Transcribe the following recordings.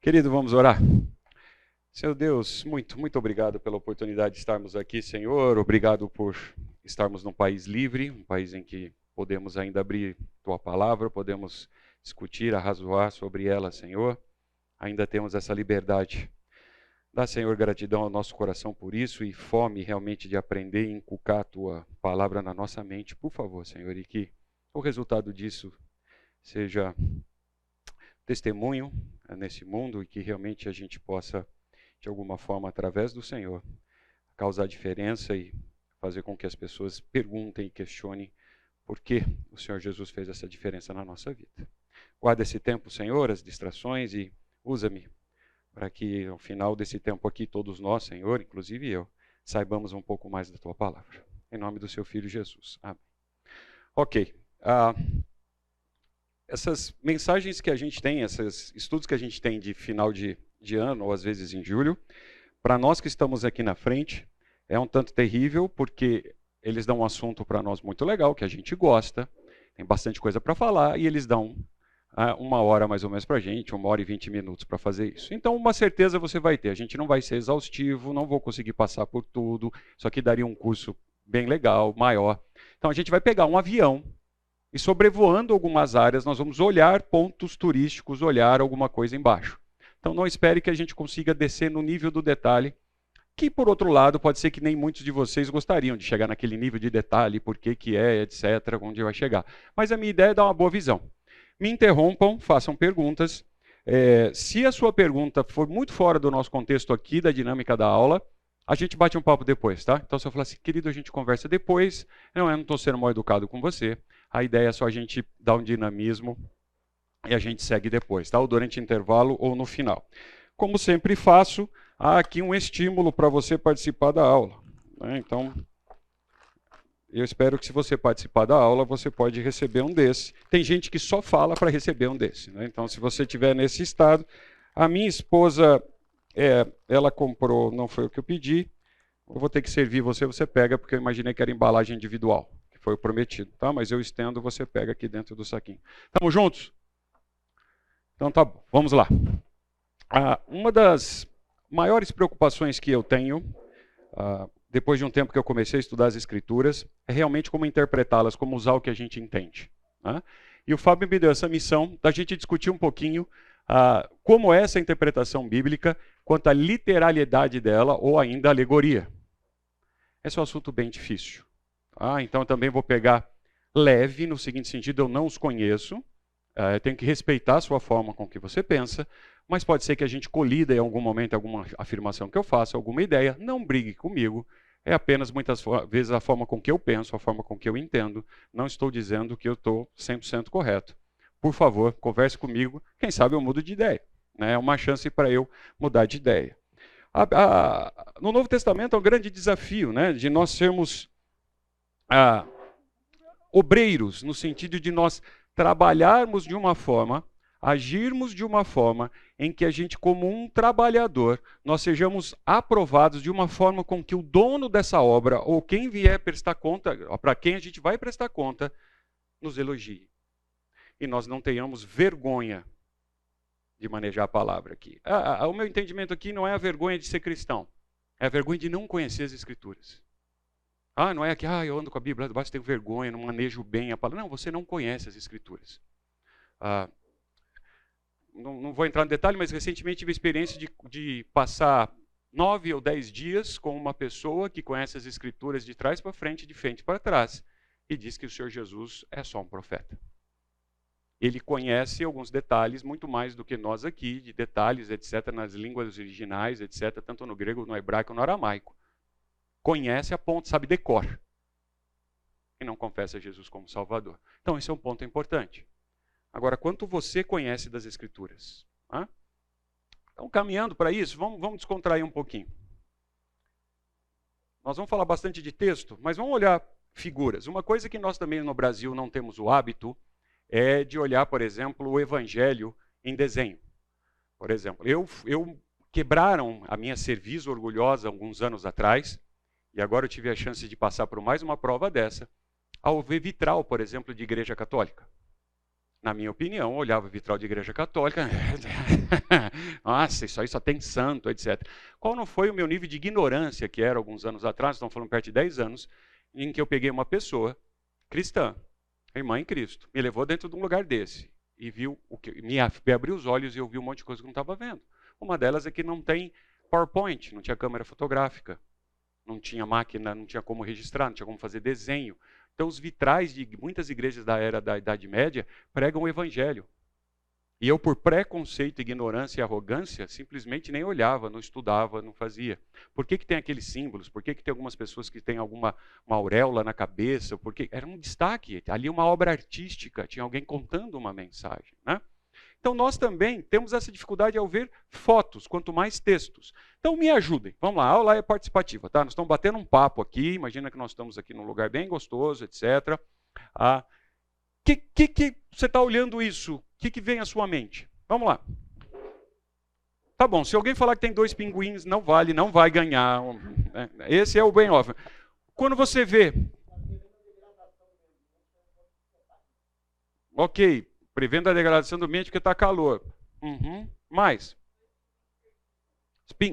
Querido, vamos orar? Senhor Deus, muito obrigado pela oportunidade de estarmos aqui, Senhor. Obrigado por estarmos num país livre, um país em que podemos ainda abrir Tua palavra, podemos discutir, arrazoar sobre ela, Senhor. Ainda temos essa liberdade. Dá, Senhor, gratidão ao nosso coração por isso e fome realmente de aprender e inculcar a Tua palavra na nossa mente, por favor, Senhor, e que o resultado disso seja testemunho nesse mundo e que realmente a gente possa, de alguma forma, através do Senhor, causar diferença e fazer com que as pessoas perguntem e questionem por que o Senhor Jesus fez essa diferença na nossa vida. Guarda esse tempo, Senhor, as distrações e usa-me para que, ao final desse tempo aqui, todos nós, Senhor, inclusive eu, saibamos um pouco mais da Tua palavra. Em nome do Seu Filho Jesus. Amém. Ok. Essas mensagens que a gente tem, esses estudos que a gente tem de final de ano, ou às vezes em julho, para nós que estamos aqui na frente, é um tanto terrível, porque eles dão um assunto para nós muito legal, que a gente gosta, tem bastante coisa para falar, e eles dão 1 hora mais ou menos para a gente, 1 hora e 20 minutos para fazer isso. Então, uma certeza você vai ter, a gente não vai ser exaustivo, não vou conseguir passar por tudo, isso aqui daria um curso bem legal, maior. Então, a gente vai pegar um avião, e sobrevoando algumas áreas, nós vamos olhar pontos turísticos, olhar alguma coisa embaixo. Então não espere que a gente consiga descer no nível do detalhe, que por outro lado pode ser que nem muitos de vocês gostariam de chegar naquele nível de detalhe, por que é, etc., onde vai chegar. Mas a minha ideia é dar uma boa visão. Me interrompam, façam perguntas. Se a sua pergunta for muito fora do nosso contexto aqui, da dinâmica da aula, a gente bate um papo depois, tá? Então se eu falar assim, querido, a gente conversa depois, eu não estou sendo mal educado com você, a ideia é só a gente dar um dinamismo e a gente segue depois, tá? Ou durante o intervalo ou no final. Como sempre faço, há aqui um estímulo para você participar da aula, né? Então, eu espero que se você participar da aula, você pode receber um desse. Tem gente que só fala para receber um desse, né? Então, se você estiver nesse estado, a minha esposa, ela comprou, não foi o que eu pedi, eu vou ter que servir você, você pega, porque eu imaginei que era embalagem individual, que foi o prometido, tá? Mas eu estendo, você pega aqui dentro do saquinho. Estamos juntos? Então tá bom, vamos lá. Uma das maiores preocupações que eu tenho, depois de um tempo que eu comecei a estudar as escrituras, é realmente como interpretá-las, como usar o que a gente entende, né? E o Fábio me deu essa missão da gente discutir um pouquinho como é essa interpretação bíblica, quanto à literalidade dela ou ainda alegoria. Esse é um assunto bem difícil. Então eu também vou pegar leve, no seguinte sentido, eu não os conheço, eu tenho que respeitar a sua forma com que você pensa, mas pode ser que a gente colida em algum momento alguma afirmação que eu faça, alguma ideia, não brigue comigo, é apenas muitas vezes a forma com que eu penso, a forma com que eu entendo, não estou dizendo que eu estou 100% correto. Por favor, converse comigo, quem sabe eu mudo de ideia, né? É uma chance para eu mudar de ideia. No Novo Testamento é um grande desafio, né, de nós sermos obreiros, no sentido de nós trabalharmos de uma forma, agirmos de uma forma em que a gente, como um trabalhador, nós sejamos aprovados de uma forma com que o dono dessa obra, ou quem vier prestar conta, para quem a gente vai prestar conta, nos elogie. E nós não tenhamos vergonha de manejar a palavra aqui. O meu entendimento aqui não é a vergonha de ser cristão, é a vergonha de não conhecer as Escrituras. Não é que eu ando com a Bíblia, basta tenho vergonha, não manejo bem a palavra. Não, você não conhece as Escrituras. Não vou entrar no detalhe, mas recentemente tive a experiência de passar 9 ou 10 dias com uma pessoa que conhece as Escrituras de trás para frente, de frente para trás, e diz que o Senhor Jesus é só um profeta. Ele conhece alguns detalhes, muito mais do que nós aqui, de detalhes, etc., nas línguas originais, etc., tanto no grego, no hebraico, no aramaico. Conhece a ponto, sabe decor. E não confessa Jesus como Salvador. Então, esse é um ponto importante. Agora, quanto você conhece das Escrituras? Então, caminhando para isso, vamos descontrair um pouquinho. Nós vamos falar bastante de texto, mas vamos olhar figuras. Uma coisa que nós também no Brasil não temos o hábito é de olhar, por exemplo, o Evangelho em desenho. Por exemplo, quebraram a minha cerviz orgulhosa alguns anos atrás, e agora eu tive a chance de passar por mais uma prova dessa, ao ver vitral, por exemplo, de igreja católica. Na minha opinião, olhava vitral de igreja católica, nossa, isso aí só tem santo, etc. Qual não foi o meu nível de ignorância, que era alguns anos atrás, estamos falando perto de 10 anos, em que eu peguei uma pessoa cristã, irmã em Cristo, me levou dentro de um lugar desse, e viu o que me abriu os olhos e eu vi um monte de coisa que eu não estava vendo. Uma delas é que não tem PowerPoint, não tinha câmera fotográfica, não tinha máquina, não tinha como registrar, não tinha como fazer desenho. Então, os vitrais de muitas igrejas da era da Idade Média pregam o Evangelho. E eu, por preconceito, ignorância e arrogância, simplesmente nem olhava, não estudava, não fazia. Por que tem aqueles símbolos? Por que tem algumas pessoas que têm alguma uma auréola na cabeça? Porque era um destaque, ali uma obra artística, tinha alguém contando uma mensagem, né? Então, nós também temos essa dificuldade ao ver fotos, quanto mais textos. Então, me ajudem. Vamos lá, a aula é participativa, tá? Nós estamos batendo um papo aqui, imagina que nós estamos aqui num lugar bem gostoso, etc. Que você está olhando isso? O que vem à sua mente? Vamos lá. Tá bom, se alguém falar que tem 2 pinguins, não vale, não vai ganhar. Esse é o bem óbvio. Quando você vê... Ok, prevendo a degradação do ambiente porque está calor. Mais.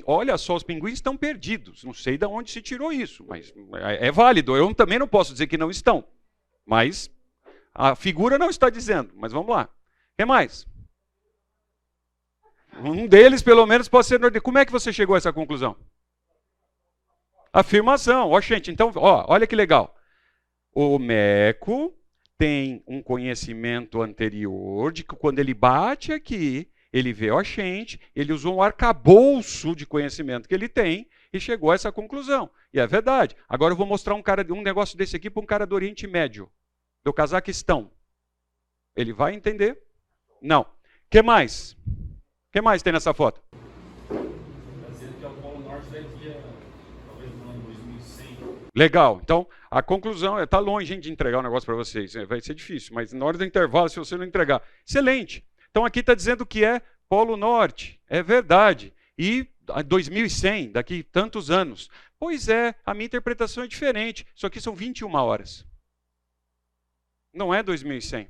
Olha só, os pinguins estão perdidos. Não sei de onde se tirou isso, mas é válido. Eu também não posso dizer que não estão. Mas a figura não está dizendo. Mas vamos lá. O que mais? Um deles, pelo menos, pode ser nordestino. Como é que você chegou a essa conclusão? Afirmação. Ó, gente, então, ó, olha que legal. O Meco tem um conhecimento anterior de que quando ele bate aqui, ele vê o Oxente, ele usou um arcabouço de conhecimento que ele tem e chegou a essa conclusão. E é verdade. Agora eu vou mostrar um negócio desse aqui para um cara do Oriente Médio, do Cazaquistão. Ele vai entender? Não. O que mais? O que mais tem nessa foto? Está dizendo que é o Polo Norte daqui a, talvez no ano 2100. Legal. Então, a conclusão está longe, hein, de entregar o negócio para vocês. Vai ser difícil, mas na hora do intervalo, se você não entregar. Excelente. Então, aqui está dizendo que é Polo Norte. É verdade. E 2100, daqui tantos anos. Pois é, a minha interpretação é diferente. Isso aqui são 21 horas. Não é 2100.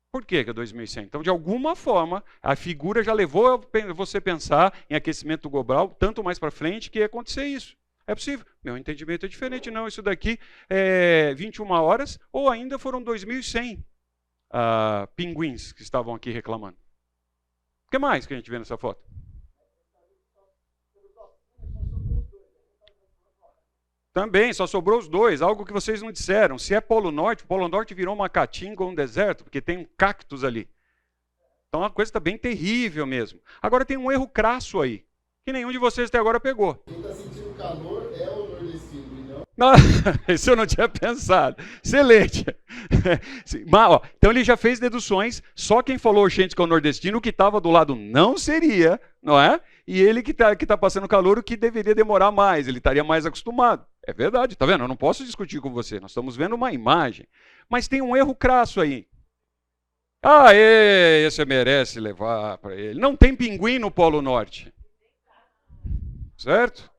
Por que é 2100? Então, de alguma forma, a figura já levou você a pensar em aquecimento global, tanto mais para frente, que ia acontecer isso. É possível. Meu entendimento é diferente. Não, isso daqui é 21 horas, ou ainda foram 2100 pinguins que estavam aqui reclamando. O que mais que a gente vê nessa foto? Também, só sobrou os dois, algo que vocês não disseram. Se é Polo Norte, o Polo Norte virou uma caatinga ou um deserto, porque tem um cactus ali. Então a coisa está bem terrível mesmo. Agora tem um erro crasso aí, que nenhum de vocês até agora pegou. Quem está sentindo calor é o nordestino, e não? Não, isso eu não tinha pensado. Excelente. Mas, ó, então ele já fez deduções, só quem falou gente que é o nordestino, o que estava do lado não seria, não é? E ele que tá passando calor, o que deveria demorar mais, ele estaria mais acostumado. É verdade, tá vendo? Eu não posso discutir com você, nós estamos vendo uma imagem. Mas tem um erro crasso aí. Esse merece levar para ele. Não tem pinguim no Polo Norte. Certo?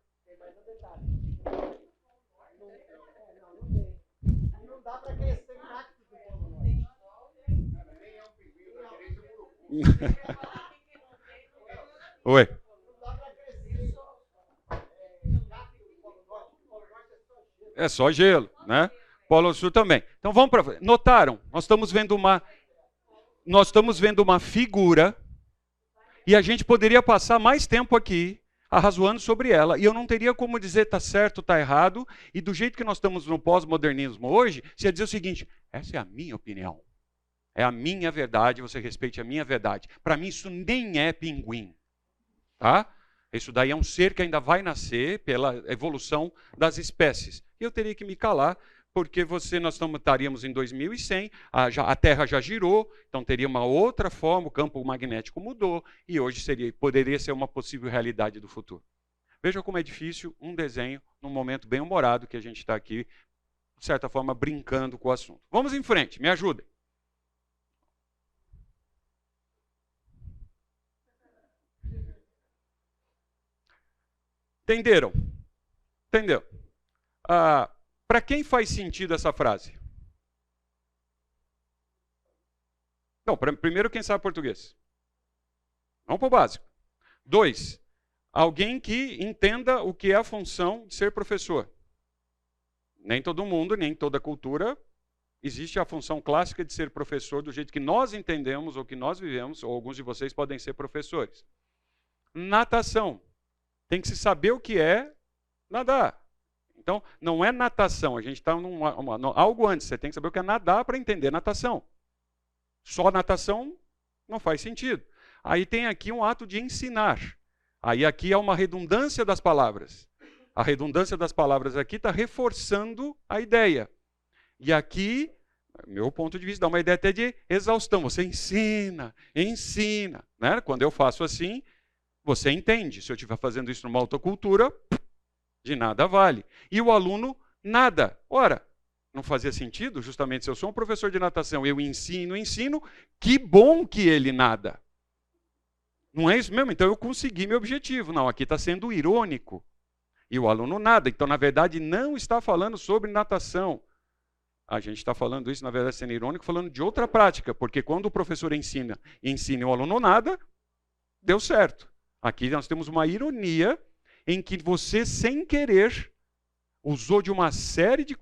Não dá para crescer cacto do Polo Norte. Nem é um pinguim, eu queria ser Oi. Não dá para crescer cacto do Polo Norte. O Polo Norte é só gelo. É só gelo, né? Polo Sul também. Então vamos para. Notaram? Nós estamos vendo uma figura e a gente poderia passar mais tempo aqui arrazoando sobre ela, e eu não teria como dizer está certo, está errado, e do jeito que nós estamos no pós-modernismo hoje, você ia dizer o seguinte: essa é a minha opinião, é a minha verdade, você respeite a minha verdade. Para mim isso nem é pinguim, tá? Isso daí é um ser que ainda vai nascer pela evolução das espécies. E eu teria que me calar, porque nós estaríamos em 2100, a Terra já girou, então teria uma outra forma, o campo magnético mudou, e hoje poderia ser uma possível realidade do futuro. Veja como é difícil um desenho num momento bem humorado que a gente está aqui, de certa forma, brincando com o assunto. Vamos em frente, me ajudem. Entenderam? Entendeu? Para quem faz sentido essa frase? Não, primeiro quem sabe português. Vamos para o básico. 2, alguém que entenda o que é a função de ser professor. Nem todo mundo, nem toda cultura, existe a função clássica de ser professor do jeito que nós entendemos ou que nós vivemos, ou alguns de vocês podem ser professores. Natação. Tem que se saber o que é nadar. Então, não é natação, a gente está algo antes, você tem que saber o que é nadar para entender natação. Só natação não faz sentido. Aí tem aqui um ato de ensinar. Aí aqui é uma redundância das palavras. A redundância das palavras aqui está reforçando a ideia. E aqui, meu ponto de vista, dá uma ideia até de exaustão. Você ensina, ensina. Né? Quando eu faço assim, você entende. Se eu estiver fazendo isso numa autocultura, de nada vale. E o aluno, nada. Ora, não fazia sentido? Justamente se eu sou um professor de natação, eu ensino, que bom que ele nada. Não é isso mesmo? Então eu consegui meu objetivo. Não, aqui está sendo irônico. E o aluno nada. Então, na verdade, não está falando sobre natação. A gente está falando isso, na verdade, sendo irônico, falando de outra prática. Porque quando o professor ensina e o aluno nada, deu certo. Aqui nós temos uma ironia em que você, sem querer, usou de uma série de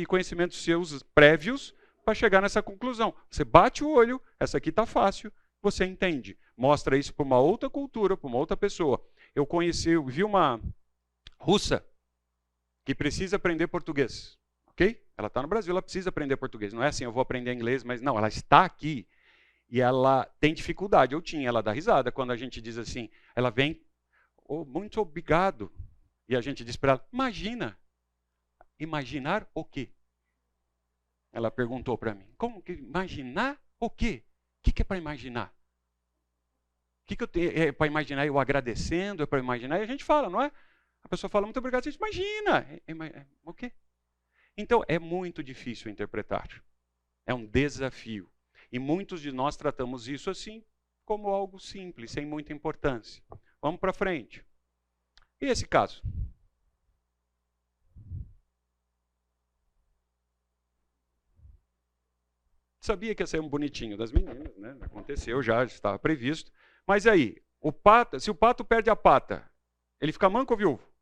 conhecimentos seus prévios para chegar nessa conclusão. Você bate o olho, essa aqui está fácil, você entende. Mostra isso para uma outra cultura, para uma outra pessoa. Eu vi uma russa que precisa aprender português. Ok? Ela está no Brasil, ela precisa aprender português. Não é assim, eu vou aprender inglês, mas não, ela está aqui e ela tem dificuldade. Ela dá risada quando a gente diz assim, ela vem, oh, muito obrigado. E a gente diz para ela, imagina. Imaginar o quê? Ela perguntou para mim, como que imaginar o quê? O que é para imaginar? O que eu tenho? É para imaginar eu agradecendo? É para imaginar? E a gente fala, não é? A pessoa fala, muito obrigado, a gente imagina. O quê? Então, é muito difícil interpretar. É um desafio. E muitos de nós tratamos isso assim, como algo simples, sem muita importância. Vamos para frente. E esse caso? Sabia que ia ser um bonitinho das meninas, né? Aconteceu, já estava previsto. Mas aí, se o pato perde a pata, ele fica manco ou viúvo?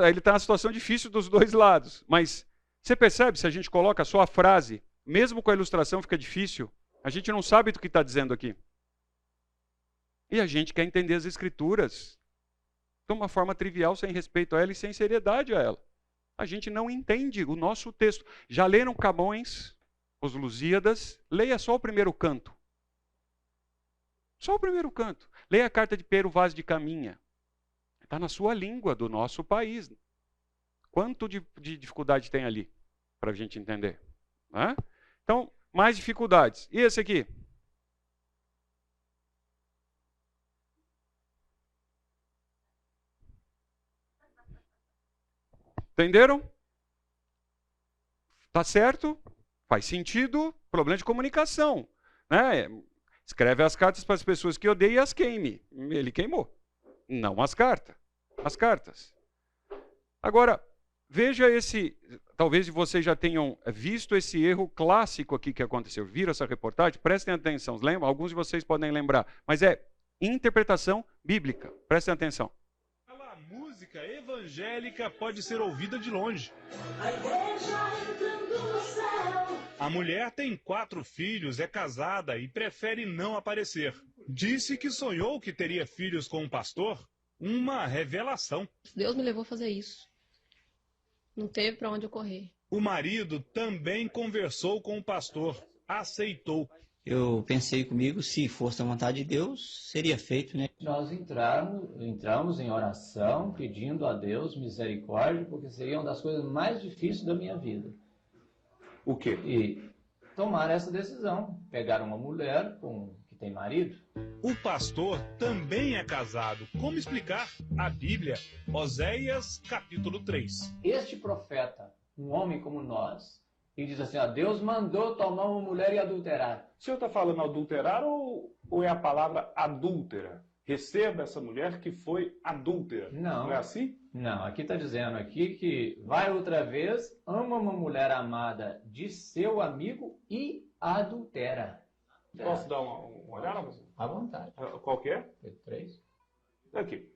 Ele está na situação difícil dos dois lados. Mas você percebe, se a gente coloca só a frase, mesmo com a ilustração fica difícil, a gente não sabe do que está dizendo aqui. E a gente quer entender as escrituras de uma forma trivial, sem respeito a ela e sem seriedade a ela. A gente não entende o nosso texto. Já leram Camões, os Lusíadas? Leia só o primeiro canto. Só o primeiro canto. Leia a carta de Pero Vaz de Caminha. Está na sua língua do nosso país. Quanto de dificuldade tem ali para a gente entender? Né? Então, mais dificuldades. E esse aqui? Entenderam? Tá certo? Faz sentido? Problema de comunicação. Né? Escreve as cartas para as pessoas que odeiam e as queime. Ele queimou. Não as cartas. As cartas. Agora, veja esse... Talvez vocês já tenham visto esse erro clássico aqui que aconteceu. Viram essa reportagem? Prestem atenção. Lembram? Alguns de vocês podem lembrar. Mas é interpretação bíblica. Prestem atenção. A música evangélica pode ser ouvida de longe. A mulher tem 4 filhos, é casada e prefere não aparecer. Disse que sonhou que teria filhos com um pastor. Uma revelação. Deus me levou a fazer isso. Não teve para onde eu correr. O marido também conversou com o pastor. Aceitou. Eu pensei comigo, se fosse a vontade de Deus, seria feito, né? Nós entramos em oração, pedindo a Deus misericórdia, porque seria uma das coisas mais difíceis da minha vida. O quê? E tomar essa decisão, pegar uma mulher que tem marido. O pastor também é casado. Como explicar? A Bíblia, Oséias, capítulo 3. Este profeta, um homem como nós, e diz assim, Deus mandou tomar uma mulher e adulterar. O senhor está falando adulterar ou é a palavra adúltera? Receba essa mulher que foi adúltera. Não. Não é assim? Não, aqui está dizendo aqui que vai outra vez, ama uma mulher amada de seu amigo e adultera. Posso dar uma olhada? À vontade. Qual que é? 3. Aqui.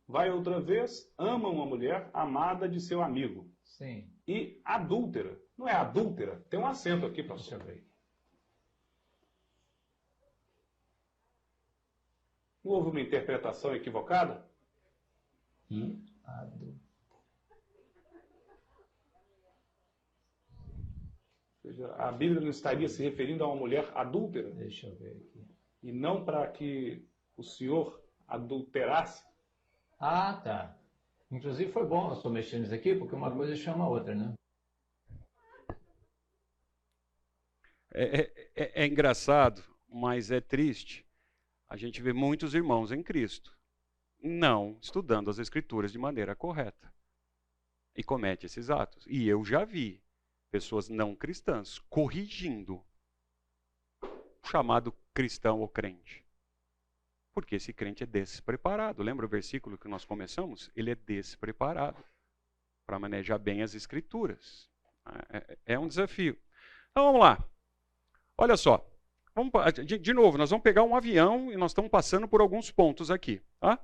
Vai outra vez, ama uma mulher amada de seu amigo. Sim. E adúltera. Não é adúltera? Tem um acento aqui, professor. Deixa eu ver. Não houve uma interpretação equivocada? E adultera. Ou seja, a Bíblia não estaria se referindo a uma mulher adúltera? Deixa eu ver aqui. E não para que o senhor adulterasse? Ah, tá. Inclusive foi bom eu estou mexendo nisso aqui, porque uma coisa chama a outra, né? É engraçado, mas é triste. A gente vê muitos irmãos em Cristo não estudando as Escrituras de maneira correta e comete esses atos. E eu já vi pessoas não cristãs corrigindo o chamado cristão ou crente. Porque esse crente é despreparado. Lembra o versículo que nós começamos? Ele é despreparado para manejar bem as Escrituras. É um desafio. Então vamos lá. Olha só. De novo, nós vamos pegar um avião e nós estamos passando por alguns pontos aqui. Tá?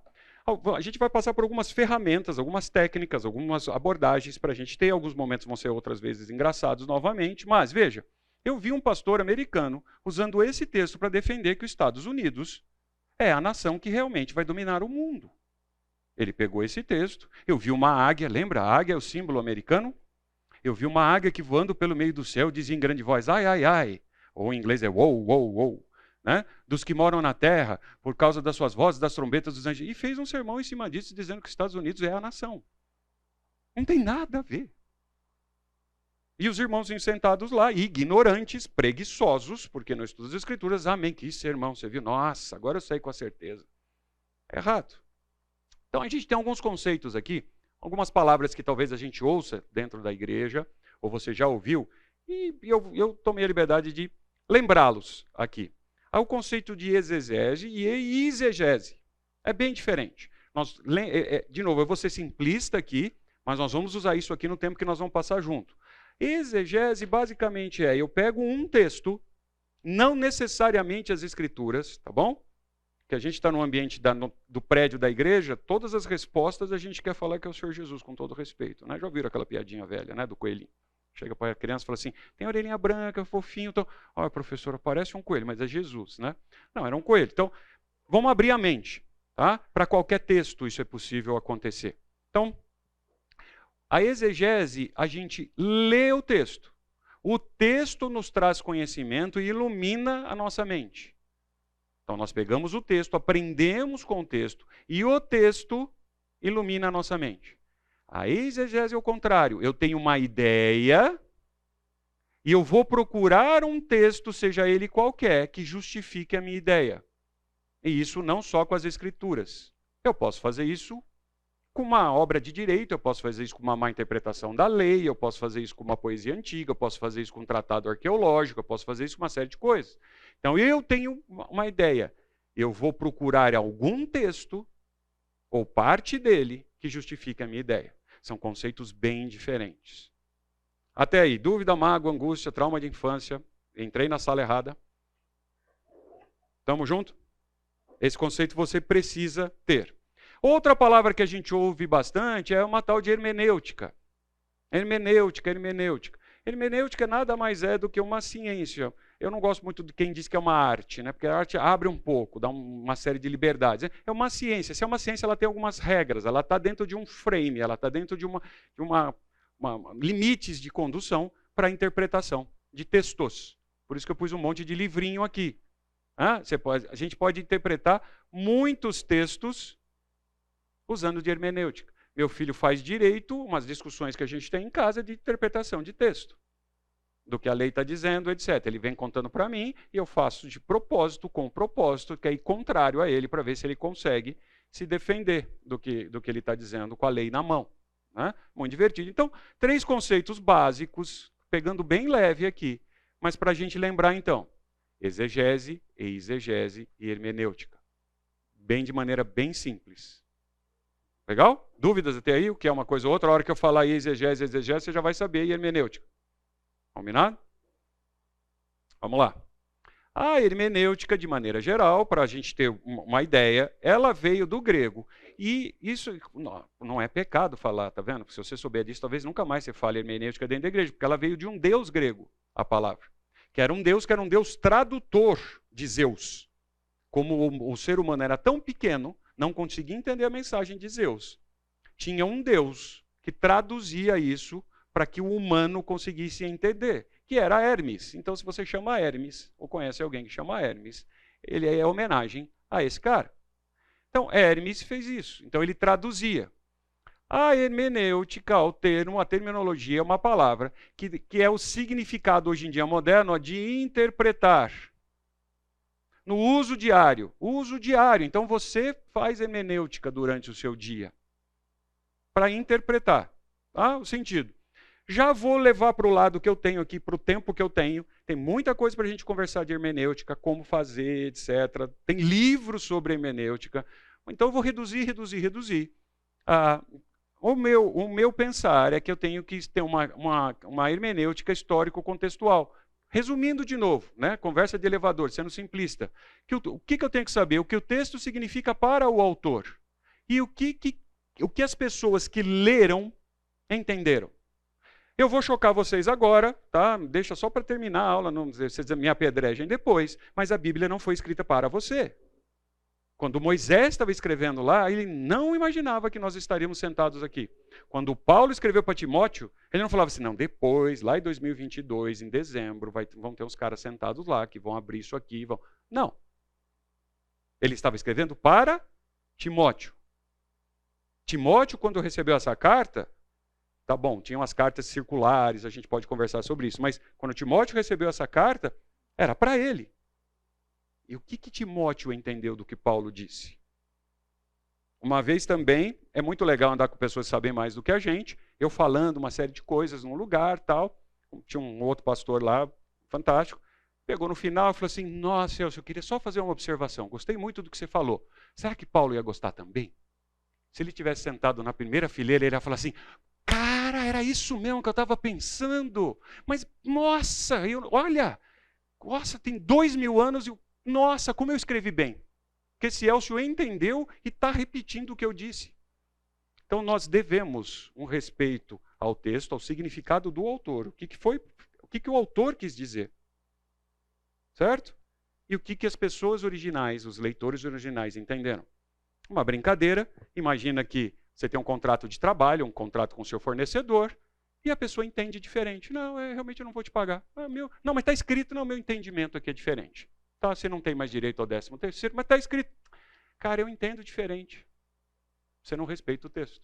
A gente vai passar por algumas ferramentas, algumas técnicas, algumas abordagens para a gente ter. Alguns momentos vão ser outras vezes engraçados novamente. Mas veja, eu vi um pastor americano usando esse texto para defender que os Estados Unidos é a nação que realmente vai dominar o mundo. Ele pegou esse texto, eu vi uma águia, lembra? A águia é o símbolo americano? Eu vi uma águia que voando pelo meio do céu dizia em grande voz, ai, ai, ai. Ou em inglês é wow, wow, wow. Né? Dos que moram na terra, por causa das suas vozes, das trombetas dos anjos. E fez um sermão em cima disso, dizendo que os Estados Unidos é a nação. Não tem nada a ver. E os irmãos sentados lá, ignorantes, preguiçosos, porque no estudo das Escrituras, amém, que sermão, você viu? Nossa, agora eu sei com a certeza. É errado. Então a gente tem alguns conceitos aqui, algumas palavras que talvez a gente ouça dentro da igreja, ou você já ouviu, e eu tomei a liberdade de lembrá-los aqui. Há o conceito de exegese e exegese. É bem diferente. De novo, eu vou ser simplista aqui, mas nós vamos usar isso aqui no tempo que nós vamos passar junto. Exegese basicamente eu pego um texto, não necessariamente as Escrituras, tá bom? Que a gente está no ambiente do prédio da igreja, todas as respostas a gente quer falar que é o Senhor Jesus, com todo respeito. Né? Já ouviram aquela piadinha velha, né, do coelhinho? Chega para a criança e fala assim, tem orelhinha branca, fofinho. Então, olha, professora, parece um coelho, mas é Jesus, né? Não, era um coelho. Então, vamos abrir a mente, tá? Para qualquer texto isso é possível acontecer. Então, a exegese, a gente lê o texto. O texto nos traz conhecimento e ilumina a nossa mente. Então, nós pegamos o texto, aprendemos com o texto, e o texto ilumina a nossa mente. A exegese é o contrário. Eu tenho uma ideia e eu vou procurar um texto, seja ele qualquer, que justifique a minha ideia. E isso não só com as Escrituras. Eu posso fazer isso com uma obra de direito, eu posso fazer isso com uma má interpretação da lei, eu posso fazer isso com uma poesia antiga, eu posso fazer isso com um tratado arqueológico, eu posso fazer isso com uma série de coisas. Então, eu tenho uma ideia. Eu vou procurar algum texto, ou parte dele, que justifique a minha ideia. São conceitos bem diferentes. Até aí, dúvida, mágoa, angústia, trauma de infância. Entrei na sala errada. Estamos juntos? Esse conceito você precisa ter. Outra palavra que a gente ouve bastante é uma tal de hermenêutica. Hermenêutica. Hermenêutica nada mais é do que uma ciência. Eu não gosto muito de quem diz que é uma arte, né? Porque a arte abre um pouco, dá uma série de liberdades. É uma ciência. Se é uma ciência, ela tem algumas regras, ela está dentro de um frame, ela está dentro de limites de condução para a interpretação de textos. Por isso que eu pus um monte de livrinho aqui. A gente pode interpretar muitos textos usando de hermenêutica. Meu filho faz direito, umas discussões que a gente tem em casa de interpretação de texto. Do que a lei está dizendo, etc. Ele vem contando para mim e eu faço de propósito, com propósito, que é contrário a ele, para ver se ele consegue se defender do que ele está dizendo com a lei na mão. Né? Muito divertido. Então, 3 conceitos básicos, pegando bem leve aqui, mas para a gente lembrar então, exegese, exegese e hermenêutica. De maneira bem simples. Legal? Dúvidas até aí? O que é uma coisa ou outra? A hora que eu falar aí exegese, você já vai saber aí hermenêutica. Combinado? Vamos lá. A hermenêutica, de maneira geral, para a gente ter uma ideia, ela veio do grego. E isso não é pecado falar, tá vendo? Se você souber disso, talvez nunca mais você fale hermenêutica dentro da igreja, porque ela veio de um deus grego, a palavra. Que era um deus tradutor de Zeus. Como o ser humano era tão pequeno, não conseguia entender a mensagem de Zeus. Tinha um deus que traduzia isso para que o humano conseguisse entender, que era Hermes. Então, se você chama Hermes, ou conhece alguém que chama Hermes, ele é homenagem a esse cara. Então, Hermes fez isso. Então, ele traduzia. A hermenêutica, o termo, a terminologia é uma palavra que é o significado hoje em dia moderno de interpretar. No uso diário. Uso diário. Então, você faz hermenêutica durante o seu dia para interpretar, tá? O sentido. Já vou levar para o lado que eu tenho aqui, para o tempo que eu tenho. Tem muita coisa para a gente conversar de hermenêutica, como fazer, etc. Tem livros sobre hermenêutica. Então eu vou reduzir. O meu pensar é que eu tenho que ter uma hermenêutica histórico-contextual. Resumindo de novo, né? Conversa de elevador, sendo simplista. O que eu tenho que saber? O que o texto significa para o autor. E o que as pessoas que leram entenderam. Eu vou chocar vocês agora, tá? Deixa só para terminar a aula, não vocês me apedrejem depois, mas a Bíblia não foi escrita para você. Quando Moisés estava escrevendo lá, ele não imaginava que nós estaríamos sentados aqui. Quando Paulo escreveu para Timóteo, ele não falava assim, não, depois, lá em 2022, em dezembro, vão ter uns caras sentados lá que vão abrir isso aqui. Não. Ele estava escrevendo para Timóteo. Timóteo, quando recebeu essa carta, tá bom, tinham as cartas circulares, a gente pode conversar sobre isso, mas quando Timóteo recebeu essa carta, era para ele. E o que Timóteo entendeu do que Paulo disse? Uma vez também, é muito legal andar com pessoas que sabem mais do que a gente, eu falando uma série de coisas num lugar, tal, tinha um outro pastor lá, fantástico, pegou no final e falou assim, nossa, Celso, eu queria só fazer uma observação, gostei muito do que você falou. Será que Paulo ia gostar também? Se ele tivesse sentado na primeira fileira, ele ia falar assim, cara, era isso mesmo que eu estava pensando. Mas, nossa, olha, tem 2000 anos e, nossa, como eu escrevi bem. Porque esse Elcio entendeu e está repetindo o que eu disse. Então, nós devemos um respeito ao texto, ao significado do autor. O que o autor quis dizer. Certo? E o que as pessoas originais, os leitores originais entenderam. Uma brincadeira, imagina que você tem um contrato de trabalho, um contrato com o seu fornecedor, e a pessoa entende diferente. Não, realmente eu não vou te pagar. Não, mas está escrito, não, meu entendimento aqui é diferente. Tá, você não tem mais direito ao 13º, mas está escrito. Cara, eu entendo diferente. Você não respeita o texto.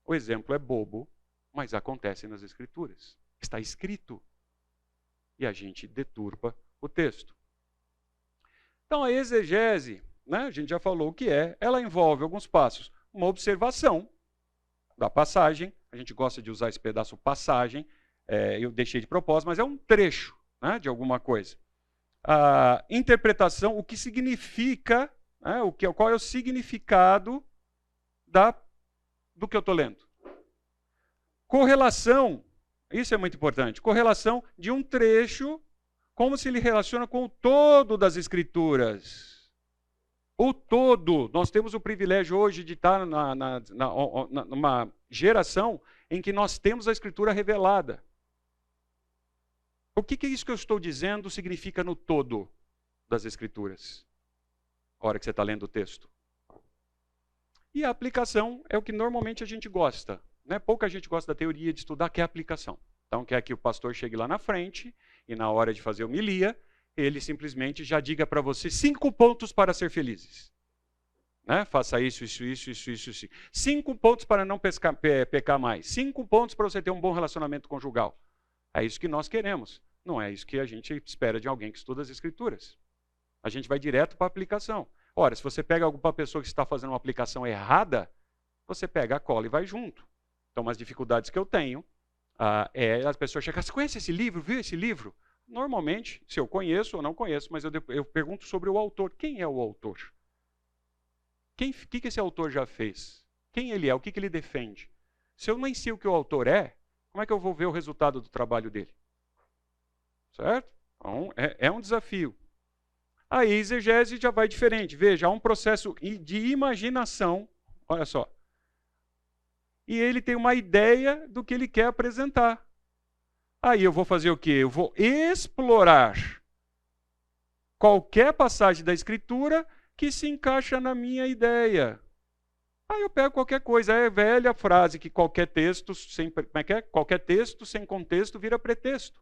O exemplo é bobo, mas acontece nas escrituras. Está escrito. E a gente deturpa o texto. Então, a exegese, né, a gente já falou o que é, ela envolve alguns passos. Uma observação da passagem, a gente gosta de usar esse pedaço passagem, eu deixei de propósito, mas é um trecho, né, de alguma coisa. A interpretação, o que significa, né, qual é o significado do que eu estou lendo. Correlação, isso é muito importante, correlação de um trecho, como se ele relaciona com o todo das Escrituras. O todo. Nós temos o privilégio hoje de estar numa geração em que nós temos a Escritura revelada. O que isso que eu estou dizendo significa no todo das Escrituras? A hora que você está lendo o texto. E a aplicação é o que normalmente a gente gosta. Né? Pouca gente gosta da teoria de estudar, que é a aplicação. Então quer que o pastor chegue lá na frente e na hora de fazer homilia, ele simplesmente já diga para você 5 pontos para ser felizes. Né? Faça isso. 5 pontos para não pecar mais. 5 pontos para você ter um bom relacionamento conjugal. É isso que nós queremos. Não é isso que a gente espera de alguém que estuda as Escrituras. A gente vai direto para a aplicação. Ora, se você pega alguma pessoa que está fazendo uma aplicação errada, você pega a cola e vai junto. Então, as dificuldades que eu tenho é as pessoas chegarem, você conhece esse livro? Viu esse livro? Normalmente, se eu conheço ou não conheço, mas eu pergunto sobre o autor. Quem é o autor? O que esse autor já fez? Quem ele é? O que ele defende? Se eu nem sei o que o autor é, como é que eu vou ver o resultado do trabalho dele? Certo? Então, é um desafio. Aí, exegese já vai diferente. Veja, há um processo de imaginação, olha só. E ele tem uma ideia do que ele quer apresentar. Aí eu vou fazer o quê? Eu vou explorar qualquer passagem da Escritura que se encaixa na minha ideia. Aí eu pego qualquer coisa. É a velha frase que qualquer texto sem, como é que é? Qualquer texto sem contexto vira pretexto.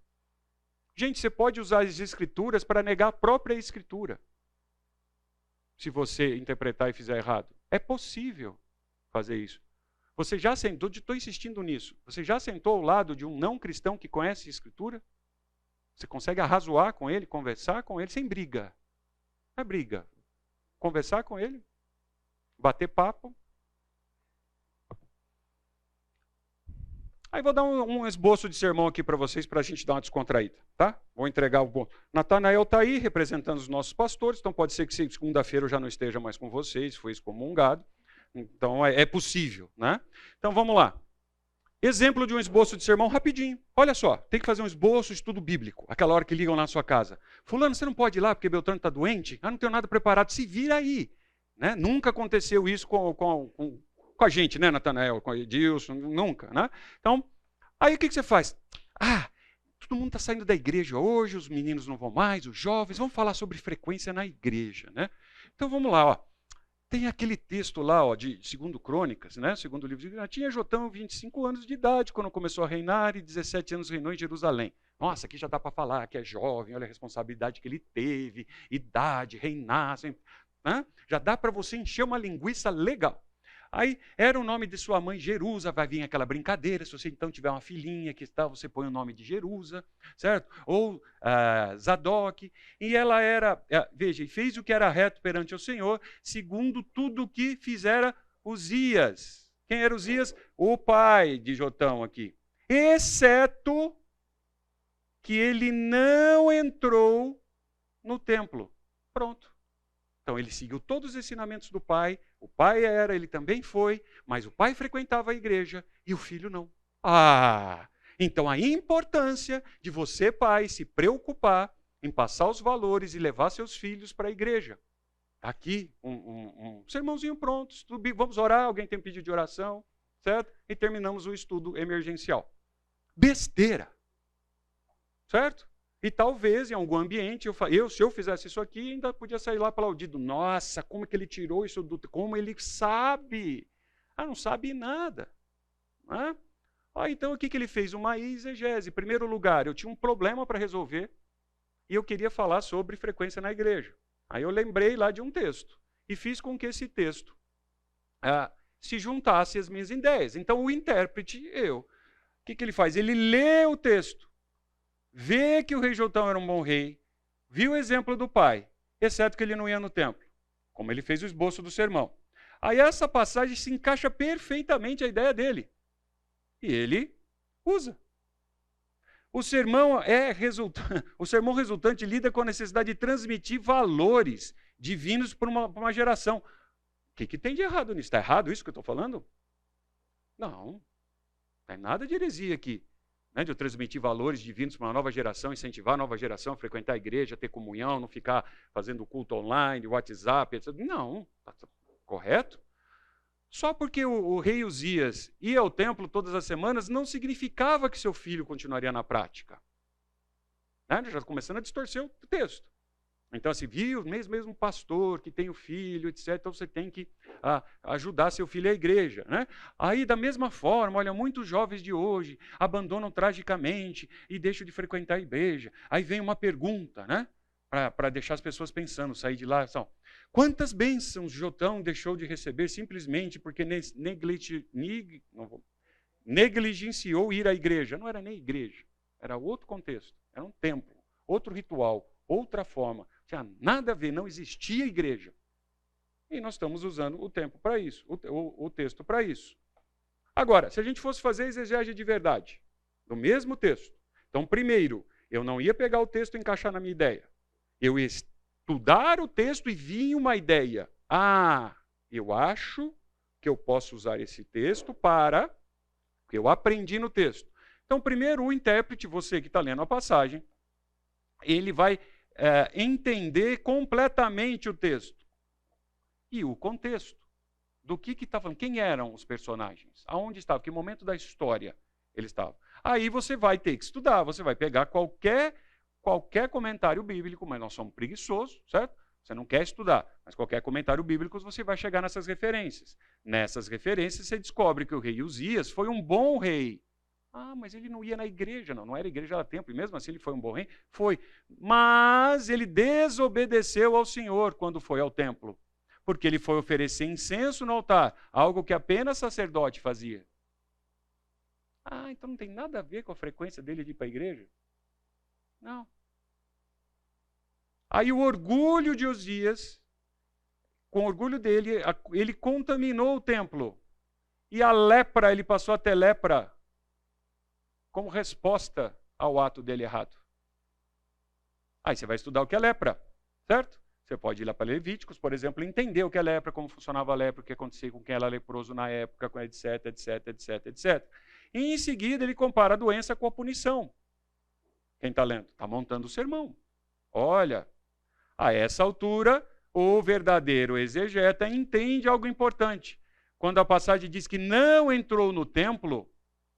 Gente, você pode usar as Escrituras para negar a própria Escritura. Se você interpretar e fizer errado. É possível fazer isso. Você já sentou, estou insistindo nisso, você já sentou ao lado de um não cristão que conhece a Escritura? Você consegue arrazoar com ele, conversar com ele, sem briga. Não é briga. Conversar com ele, bater papo. Aí vou dar um esboço de sermão aqui para vocês, para a gente dar uma descontraída, tá? Vou entregar o bom. Natanael está aí, representando os nossos pastores, então pode ser que segunda-feira eu já não esteja mais com vocês, foi excomungado. Então é possível, né? Então vamos lá. Exemplo de um esboço de sermão rapidinho. Olha só, tem que fazer um esboço, estudo bíblico. Aquela hora que ligam lá na sua casa. Fulano, você não pode ir lá porque Beltrano está doente? Ah, não tenho nada preparado. Se vira aí. Né? Nunca aconteceu isso com a gente, né, Natanael? Com o Edilson, nunca, né? Então, aí o que você faz? Ah, todo mundo está saindo da igreja hoje, os meninos não vão mais, os jovens. Vamos falar sobre frequência na igreja, né? Então vamos lá, ó. Tem aquele texto lá, ó, de 2 Crônicas, né? Segundo livro de tinha Jotão 25 anos de idade quando começou a reinar e 17 anos reinou em Jerusalém. Nossa, aqui já dá para falar que é jovem, olha a responsabilidade que ele teve, idade, reinar, né? Já dá para você encher uma linguiça legal. Aí era o nome de sua mãe Jerusa, vai vir aquela brincadeira, se você então tiver uma filhinha que está, você põe o nome de Jerusa, certo? Ou Zadok, e ela era, veja, e fez o que era reto perante o Senhor, segundo tudo o que fizera Uzias. Quem era Uzias? O pai de Jotão aqui. Exceto que ele não entrou no templo. Pronto. Então ele seguiu todos os ensinamentos do pai, o pai ele também foi, mas o pai frequentava a igreja e o filho não. Então a importância de você, pai, se preocupar em passar os valores e levar seus filhos para a igreja. Aqui, um sermãozinho pronto, vamos orar, alguém tem pedido de oração, certo? E terminamos o estudo emergencial. Besteira, certo? E talvez em algum ambiente, se eu fizesse isso aqui, ainda podia sair lá aplaudido. Nossa, como é que ele tirou isso como ele sabe? Não sabe nada. Né? Então o que ele fez? Uma exegese. Em primeiro lugar, eu tinha um problema para resolver e eu queria falar sobre frequência na igreja. Aí eu lembrei lá de um texto e fiz com que esse texto se juntasse às minhas ideias. Então o intérprete, o que ele faz? Ele lê o texto. Vê que o rei Jotão era um bom rei, viu o exemplo do pai, exceto que ele não ia no templo, como ele fez o esboço do sermão. Aí essa passagem se encaixa perfeitamente à ideia dele. E ele usa. O sermão resultante lida com a necessidade de transmitir valores divinos para uma geração. O que tem de errado nisso? Está errado isso que eu estou falando? Não tem nada de heresia aqui. De eu transmitir valores divinos para uma nova geração, incentivar a nova geração a frequentar a igreja, ter comunhão, não ficar fazendo culto online, WhatsApp, etc. Não, está correto? Só porque o rei Uzias ia ao templo todas as semanas, não significava que seu filho continuaria na prática. Já está começando a distorcer o texto. Então, assim, viu, mesmo pastor que tem o filho, etc., então você tem que ajudar seu filho à igreja. Né? Aí, da mesma forma, olha, muitos jovens de hoje abandonam tragicamente e deixam de frequentar a igreja. Aí vem uma pergunta, né? Para deixar as pessoas pensando, sair de lá. Quantas bênçãos Jotão deixou de receber simplesmente porque negligenciou ir à igreja? Não era nem igreja, era outro contexto, era um templo, outro ritual, outra forma. Tinha nada a ver, não existia igreja. E nós estamos usando o tempo para isso, o texto para isso. Agora, se a gente fosse fazer exegese de verdade, do mesmo texto, então, primeiro, eu não ia pegar o texto e encaixar na minha ideia. Eu ia estudar o texto e vir uma ideia. Eu acho que que eu posso usar esse texto para... Porque eu aprendi no texto. Então, primeiro, o intérprete, você que está lendo a passagem, ele vai entender completamente o texto. E o contexto. Do que está falando. Quem eram os personagens? Aonde estavam? Que momento da história eles estavam? Aí você vai ter que estudar, você vai pegar qualquer comentário bíblico, mas nós somos preguiçosos, certo? Você não quer estudar, mas qualquer comentário bíblico você vai chegar nessas referências. Nessas referências você descobre que o rei Uzias foi um bom rei. Ah, mas ele não ia na igreja, não era igreja, era templo, e mesmo assim ele foi um bom rei? Foi. Mas ele desobedeceu ao Senhor quando foi ao templo, porque ele foi oferecer incenso no altar, algo que apenas sacerdote fazia. Ah, então não tem nada a ver com a frequência dele de ir para a igreja? Não. Aí o orgulho de Uzias, com o orgulho dele, ele contaminou o templo. E a lepra, ele passou a ter lepra como resposta ao ato dele errado. Aí você vai estudar o que é lepra, certo? Você pode ir lá para Levíticos, por exemplo, e entender o que é lepra, como funcionava a lepra, o que acontecia com quem era leproso na época, etc, etc, etc, etc. E em seguida ele compara a doença com a punição. Quem está lendo? Está montando o sermão. Olha, a essa altura, o verdadeiro exegeta entende algo importante. Quando a passagem diz que não entrou no templo,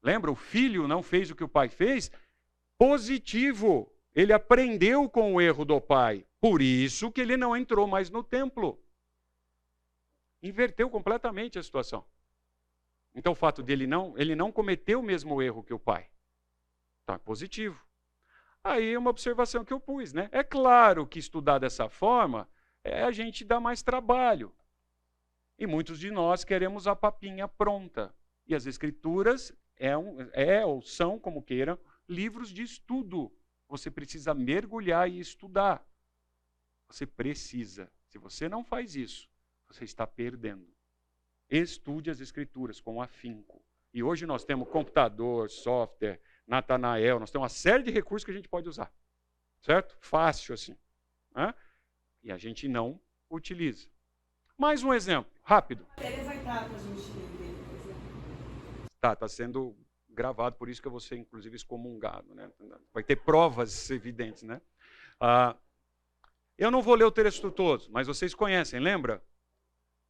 lembra, o filho não fez o que o pai fez? Positivo. Ele aprendeu com o erro do pai. Por isso que ele não entrou mais no templo. Inverteu completamente a situação. Então o fato dele ele não cometeu o mesmo erro que o pai. Então é positivo. Aí é uma observação que eu pus, né? É claro que estudar dessa forma a gente dá mais trabalho. E muitos de nós queremos a papinha pronta. E as escrituras ou são, como queiram, livros de estudo. Você precisa mergulhar e estudar. Você precisa. Se você não faz isso, você está perdendo. Estude as escrituras com afinco. E hoje nós temos computador, software, Natanael, nós temos uma série de recursos que a gente pode usar. Certo? Fácil assim. Né? E a gente não utiliza. Mais um exemplo, rápido. Está sendo gravado, por isso que eu vou ser, inclusive, excomungado. Né? Vai ter provas evidentes. Né? Eu não vou ler o texto todo, mas vocês conhecem, lembra?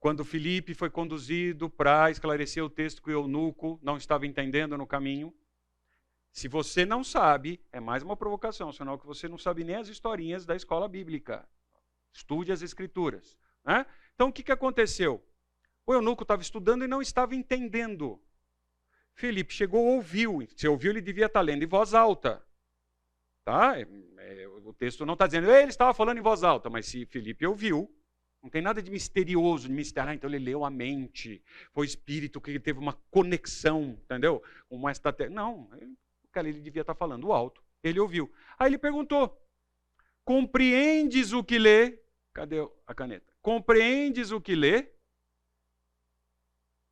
Quando Filipe foi conduzido para esclarecer o texto que o eunuco não estava entendendo no caminho. Se você não sabe, é mais uma provocação, senão que você não sabe nem as historinhas da escola bíblica. Estude as escrituras. Né? Então, o que aconteceu? O eunuco estava estudando e não estava entendendo. Filipe chegou, ouviu. Se ouviu, ele devia estar lendo em voz alta. Tá? O texto não está dizendo, ele estava falando em voz alta, mas se Filipe ouviu, não tem nada de misterioso, de mistério. Então ele leu a mente, foi o espírito que teve uma conexão, entendeu? Não, ele devia estar falando alto. Ele ouviu. Aí ele perguntou, compreendes o que lê? Cadê a caneta? Compreendes o que lê?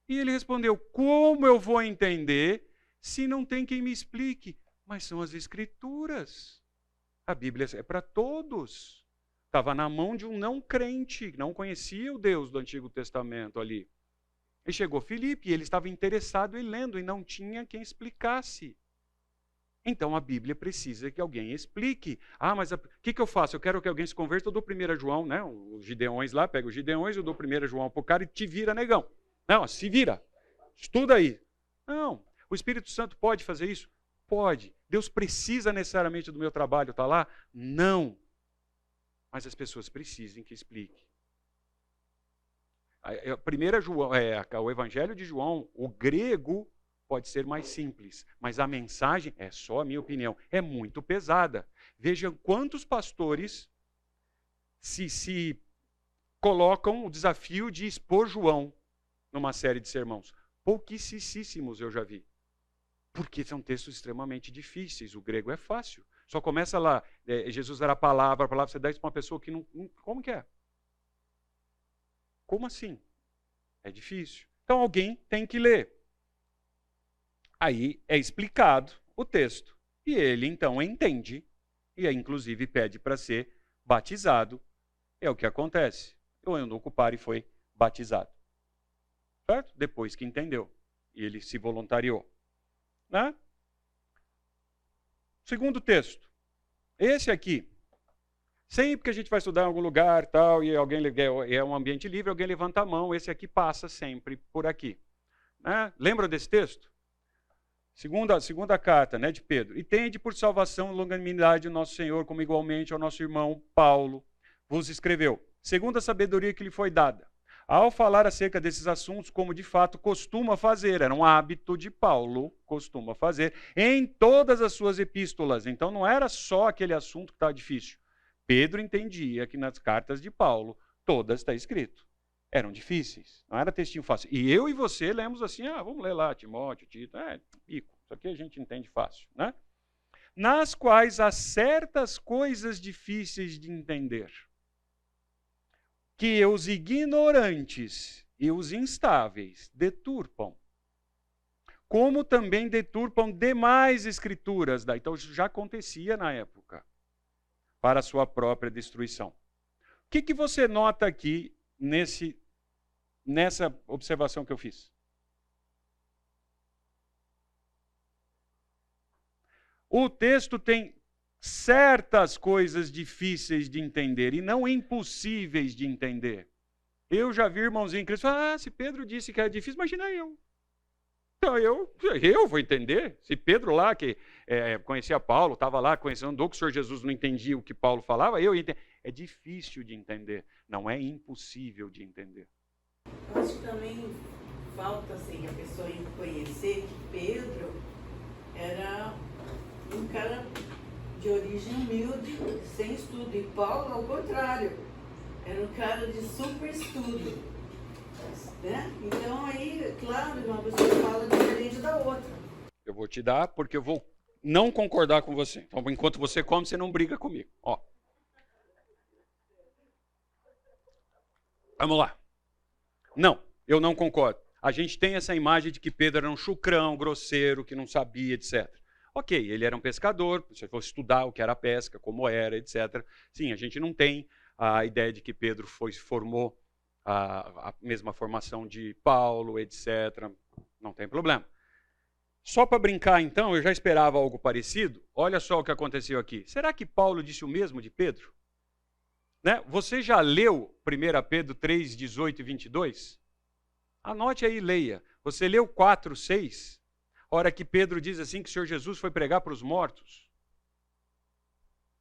E ele respondeu, como eu vou entender se não tem quem me explique? Mas são as escrituras. A Bíblia é para todos. Estava na mão de um não crente, não conhecia o Deus do Antigo Testamento ali. E chegou Filipe, e ele estava interessado em lendo, e não tinha quem explicasse. Então a Bíblia precisa que alguém explique. Ah, mas o que eu faço? Eu quero que alguém se converta, eu dou 1 João, né? Os Gideões lá, pega os Gideões, eu dou 1 João para o cara e te vira, negão. Não, se vira. Estuda aí. Não, o Espírito Santo pode fazer isso? Pode. Deus precisa necessariamente do meu trabalho, está lá? Não. Mas as pessoas precisam que explique. O Evangelho de João, o grego pode ser mais simples, mas a mensagem, é só a minha opinião, é muito pesada. Vejam quantos pastores se colocam o desafio de expor João numa série de sermãos. Pouquíssimos eu já vi. Porque são textos extremamente difíceis, o grego é fácil. Só começa lá, Jesus era a palavra, você dá isso para uma pessoa que não... Como que é? Como assim? É difícil. Então alguém tem que ler. Aí é explicado o texto. E ele então entende, e inclusive pede para ser batizado. É o que acontece. O eunuco para e foi batizado. certo? Depois que entendeu. E ele se voluntariou. Né? Segundo texto. Esse aqui. Sempre que a gente vai estudar em algum lugar tal, e alguém é um ambiente livre, alguém levanta a mão, esse aqui passa sempre por aqui. Né? Lembra desse texto? Segunda carta, né, de Pedro. E tende por salvação e longanimidade o nosso Senhor, como igualmente ao nosso irmão Paulo vos escreveu, segundo a sabedoria que lhe foi dada. Ao falar acerca desses assuntos, como de fato costuma fazer, era um hábito de Paulo, costuma fazer, em todas as suas epístolas. Então não era só aquele assunto que estava difícil. Pedro entendia que nas cartas de Paulo, todas está escrito. Eram difíceis, não era textinho fácil. E eu e você lemos assim, vamos ler lá, Timóteo, Tito, pico, isso aqui a gente entende fácil, né? Nas quais há certas coisas difíceis de entender, que os ignorantes e os instáveis deturpam, como também deturpam demais escrituras. Então isso já acontecia na época, para a sua própria destruição. O que você nota aqui nessa observação que eu fiz? O texto tem certas coisas difíceis de entender e não impossíveis de entender. Eu já vi irmãozinho em Cristo falar, se Pedro disse que era difícil, imagina eu. Então eu vou entender. Se Pedro lá, que conhecia Paulo, estava lá conhecendo, andou com o Senhor Jesus, não entendia o que Paulo falava, eu entendi. É difícil de entender, não é impossível de entender. Eu acho que também falta assim, a pessoa conhecer que Pedro era um cara de origem humilde, sem estudo. E Paulo, ao contrário, era um cara de super estudo. Né? Então aí, claro, uma pessoa fala diferente da outra. Eu vou te dar porque eu vou não concordar com você. Então, enquanto você come, você não briga comigo. Ó. Vamos lá. Não, eu não concordo. A gente tem essa imagem de que Pedro era um chucrão, grosseiro, que não sabia, etc. Ok, ele era um pescador, se você fosse estudar o que era a pesca, como era, etc. Sim, a gente não tem a ideia de que Pedro formou a mesma formação de Paulo, etc. Não tem problema. Só para brincar, então, eu já esperava algo parecido. Olha só o que aconteceu aqui. Será que Paulo disse o mesmo de Pedro? Né? Você já leu 1 Pedro 3, 18 e 22? Anote aí e leia. Você leu 4, 6? A hora que Pedro diz assim que o Senhor Jesus foi pregar para os mortos.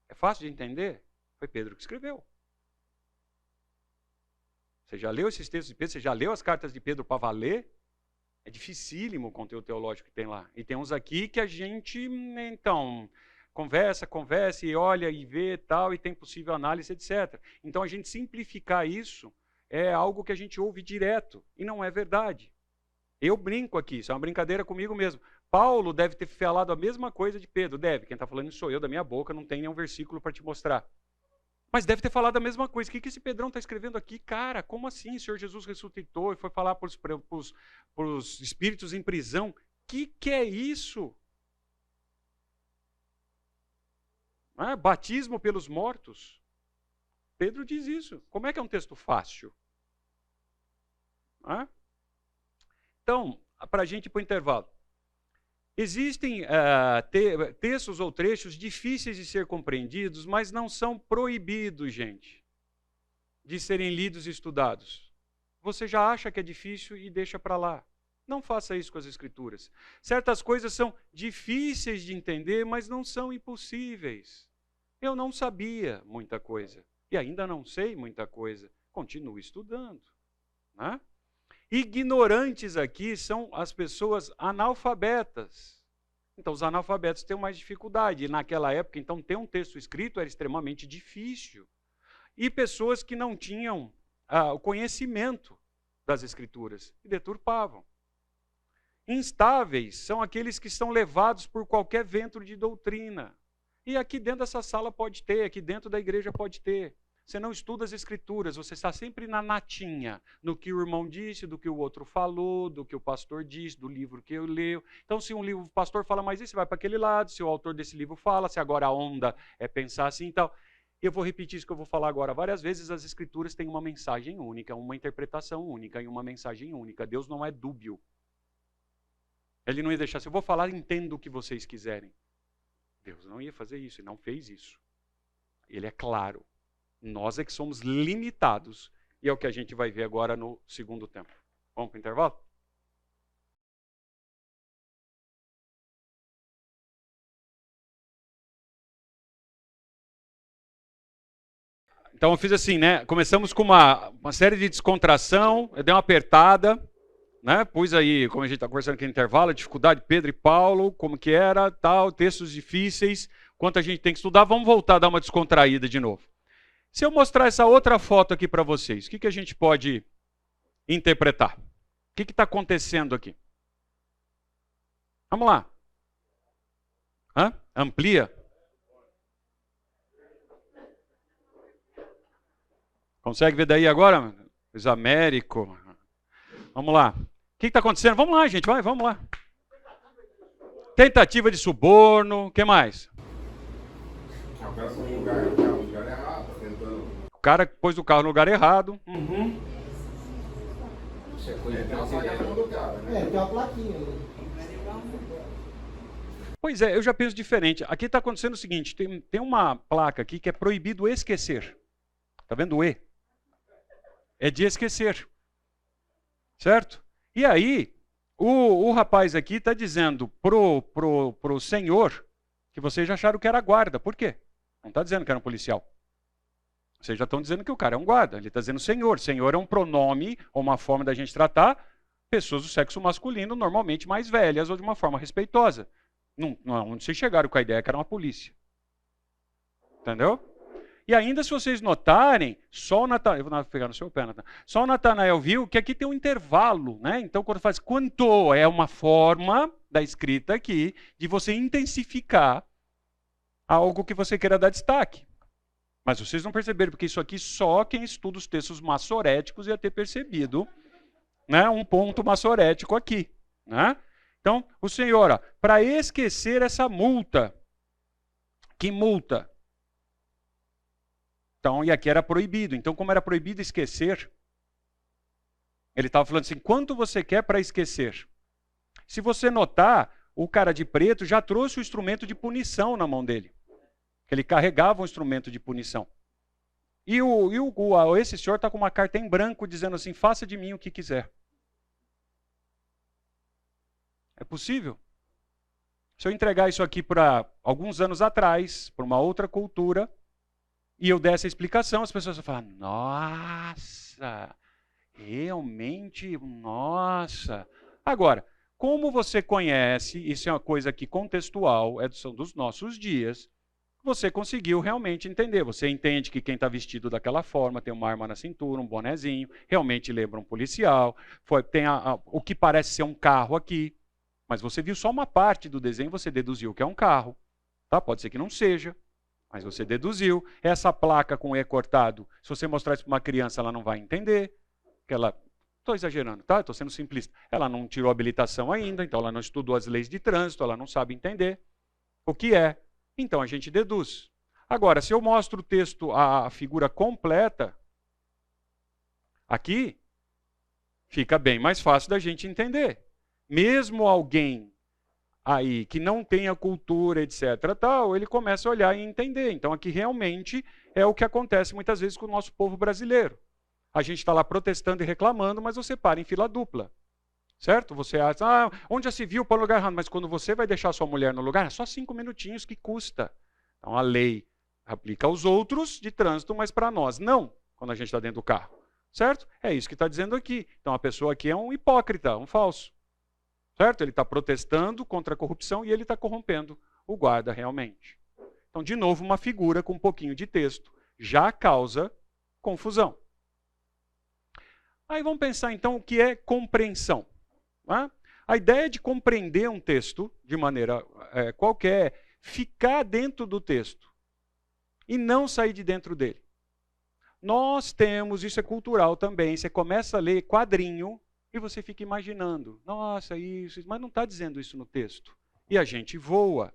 É fácil de entender? Foi Pedro que escreveu. Você já leu esses textos de Pedro? Você já leu as cartas de Pedro para valer? É dificílimo o conteúdo teológico que tem lá. E tem uns aqui que a gente, então, conversa e olha e vê e tal, e tem possível análise, etc. Então a gente simplificar isso é algo que a gente ouve direto, e não é verdade. Eu brinco aqui, isso é uma brincadeira comigo mesmo. Paulo deve ter falado a mesma coisa de Pedro, deve. Quem está falando isso sou eu, da minha boca, não tem nenhum versículo para te mostrar. Mas deve ter falado a mesma coisa. O que esse Pedrão está escrevendo aqui? Cara, como assim? O Senhor Jesus ressuscitou e foi falar para os espíritos em prisão. Que é isso? Batismo pelos mortos. Pedro diz isso. Como é que é um texto fácil? Então, para a gente ir para o intervalo. Existem textos ou trechos difíceis de ser compreendidos, mas não são proibidos, gente, de serem lidos e estudados. Você já acha que é difícil e deixa para lá. Não faça isso com as Escrituras. Certas coisas são difíceis de entender, mas não são impossíveis. Eu não sabia muita coisa e ainda não sei muita coisa. Continuo estudando. Né? Ignorantes aqui são as pessoas analfabetas. Então, os analfabetos têm mais dificuldade. E naquela época, então, ter um texto escrito era extremamente difícil. E pessoas que não tinham o conhecimento das Escrituras e deturpavam. Instáveis são aqueles que são levados por qualquer vento de doutrina. E aqui dentro dessa sala pode ter, aqui dentro da igreja pode ter. Você não estuda as Escrituras, você está sempre na natinha, no que o irmão disse, do que o outro falou, do que o pastor disse, do livro que eu leio. Então, se o pastor fala mais isso, você vai para aquele lado, se o autor desse livro fala, se agora a onda é pensar assim e tal. Eu vou repetir isso que eu vou falar agora. Várias vezes as escrituras têm uma mensagem única, uma interpretação única e uma mensagem única. Deus não é dúbio. Ele não ia deixar, se eu vou falar, entendo o que vocês quiserem. Deus não ia fazer isso, e não fez isso. Ele é claro. Nós é que somos limitados. E é o que a gente vai ver agora no segundo tempo. Vamos para o intervalo? Então eu fiz assim, né? Começamos com uma série de descontração, eu dei uma apertada, né? Pus aí, como a gente está conversando aqui no intervalo, a dificuldade de Pedro e Paulo, como que era, tal, textos difíceis, quanto a gente tem que estudar. Vamos voltar a dar uma descontraída de novo. Se eu mostrar essa outra foto aqui para vocês, o que a gente pode interpretar? O que está acontecendo aqui? Vamos lá. Amplia. Consegue ver daí agora? Luiz Américo. Vamos lá. O que está acontecendo? Vamos lá, gente. Vamos lá. Tentativa de suborno. O que mais? O cara pôs o carro no lugar errado. Tem uma plaquinha ali. Pois é, eu já penso diferente. Aqui está acontecendo o seguinte, tem uma placa aqui que é proibido esquecer. Está vendo o E? É de esquecer. Certo? E aí, o rapaz aqui está dizendo pro senhor que vocês já acharam que era guarda. Por quê? Não está dizendo que era um policial. Vocês já estão dizendo que o cara é um guarda. Ele está dizendo senhor. Senhor é um pronome ou uma forma da gente tratar pessoas do sexo masculino, normalmente mais velhas ou de uma forma respeitosa. Não vocês chegaram com a ideia que era uma polícia. Entendeu? E ainda, se vocês notarem, só o Natanael, eu vou pegar no seu pé, Natanael. Só o Natanael viu que aqui tem um intervalo, né? Então, quando faz quanto, é uma forma da escrita aqui de você intensificar algo que você queira dar destaque. Mas vocês não perceberam, porque isso aqui só quem estuda os textos massoréticos ia ter percebido, né? Um ponto massorético aqui, né? Então, o Senhor, para esquecer essa multa, que multa? Então, e aqui era proibido. Então, como era proibido esquecer, ele estava falando assim, quanto você quer para esquecer? Se você notar, o cara de preto já trouxe o instrumento de punição na mão dele. Ele carregava um instrumento de punição. E esse senhor está com uma carta em branco dizendo assim, faça de mim o que quiser. É possível? Se eu entregar isso aqui para alguns anos atrás, para uma outra cultura, e eu der essa explicação, as pessoas vão falar, nossa, realmente, nossa. Agora, como você conhece, isso é uma coisa aqui contextual, são dos nossos dias, você conseguiu realmente entender. Você entende que quem está vestido daquela forma, tem uma arma na cintura, um bonezinho, realmente lembra um policial, tem o que parece ser um carro aqui, mas você viu só uma parte do desenho, você deduziu que é um carro. Tá? Pode ser que não seja, mas você deduziu. Essa placa com E cortado, se você mostrar isso para uma criança, ela não vai entender. Estou exagerando, tá? Estou sendo simplista. Ela não tirou habilitação ainda, então ela não estudou as leis de trânsito, ela não sabe entender o que é. Então a gente deduz. Agora, se eu mostro o texto, a figura completa, aqui, fica bem mais fácil da gente entender. Mesmo alguém aí que não tenha cultura, etc., tal, ele começa a olhar e entender. Então aqui realmente é o que acontece muitas vezes com o nosso povo brasileiro. A gente está lá protestando e reclamando, mas você para em fila dupla. Certo? Você acha, onde já se viu para o lugar errado? Mas quando você vai deixar sua mulher no lugar, é só 5 minutinhos que custa. Então a lei aplica aos outros de trânsito, mas para nós não, quando a gente está dentro do carro. Certo? É isso que está dizendo aqui. Então a pessoa aqui é um hipócrita, um falso. Certo? Ele está protestando contra a corrupção e ele está corrompendo o guarda realmente. Então, de novo, uma figura com um pouquinho de texto já causa confusão. Aí vamos pensar então o que é compreensão. Né? A ideia de compreender um texto de maneira qualquer é ficar dentro do texto e não sair de dentro dele. Nós temos, isso é cultural também, você começa a ler quadrinho e você fica imaginando, nossa, isso, mas não está dizendo isso no texto. E a gente voa.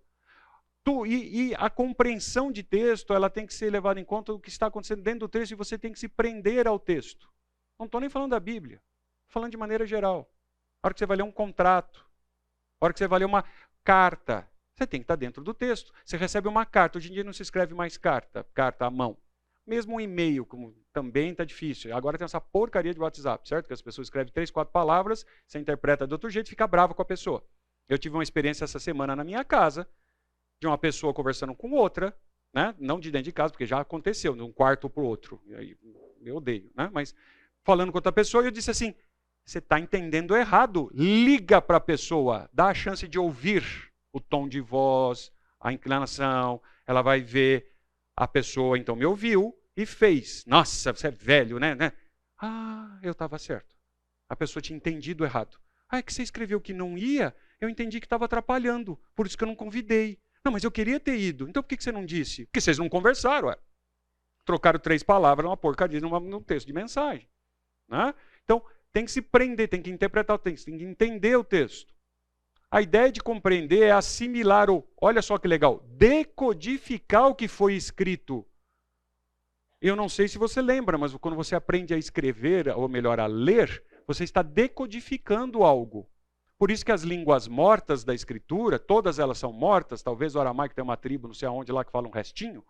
E a compreensão de texto, ela tem que ser levada em conta o que está acontecendo dentro do texto e você tem que se prender ao texto. Não estou nem falando da Bíblia, estou falando de maneira geral. A hora que você vai ler um contrato, a hora que você vai ler uma carta, você tem que estar dentro do texto. Você recebe uma carta, hoje em dia não se escreve mais carta à mão. Mesmo um e-mail, como também está difícil. Agora tem essa porcaria de WhatsApp, certo? Que as pessoas escrevem 3, 4 palavras, você interpreta de outro jeito e fica bravo com a pessoa. Eu tive uma experiência essa semana na minha casa, de uma pessoa conversando com outra, né? Não de dentro de casa, porque já aconteceu, de um quarto para o outro. Eu odeio, né? Mas falando com outra pessoa, eu disse assim, você está entendendo errado. Liga para a pessoa, dá a chance de ouvir o tom de voz, a inclinação, ela vai ver a pessoa, então me ouviu e fez. Nossa, você é velho, né? Ah, eu estava certo. A pessoa tinha entendido errado. Ah, é que você escreveu que não ia, eu entendi que estava atrapalhando, por isso que eu não convidei. Não, mas eu queria ter ido. Então por que você não disse? Porque vocês não conversaram, ué. Trocaram 3 palavras numa porcaria num texto de mensagem. Né? Então, tem que se prender, tem que interpretar o texto, tem que entender o texto. A ideia de compreender é assimilar olha só que legal, decodificar o que foi escrito. Eu não sei se você lembra, mas quando você aprende a escrever, ou melhor, a ler, você está decodificando algo. Por isso que as línguas mortas da Escritura, todas elas são mortas, talvez o aramaico tem uma tribo, não sei aonde lá, que fala um restinho,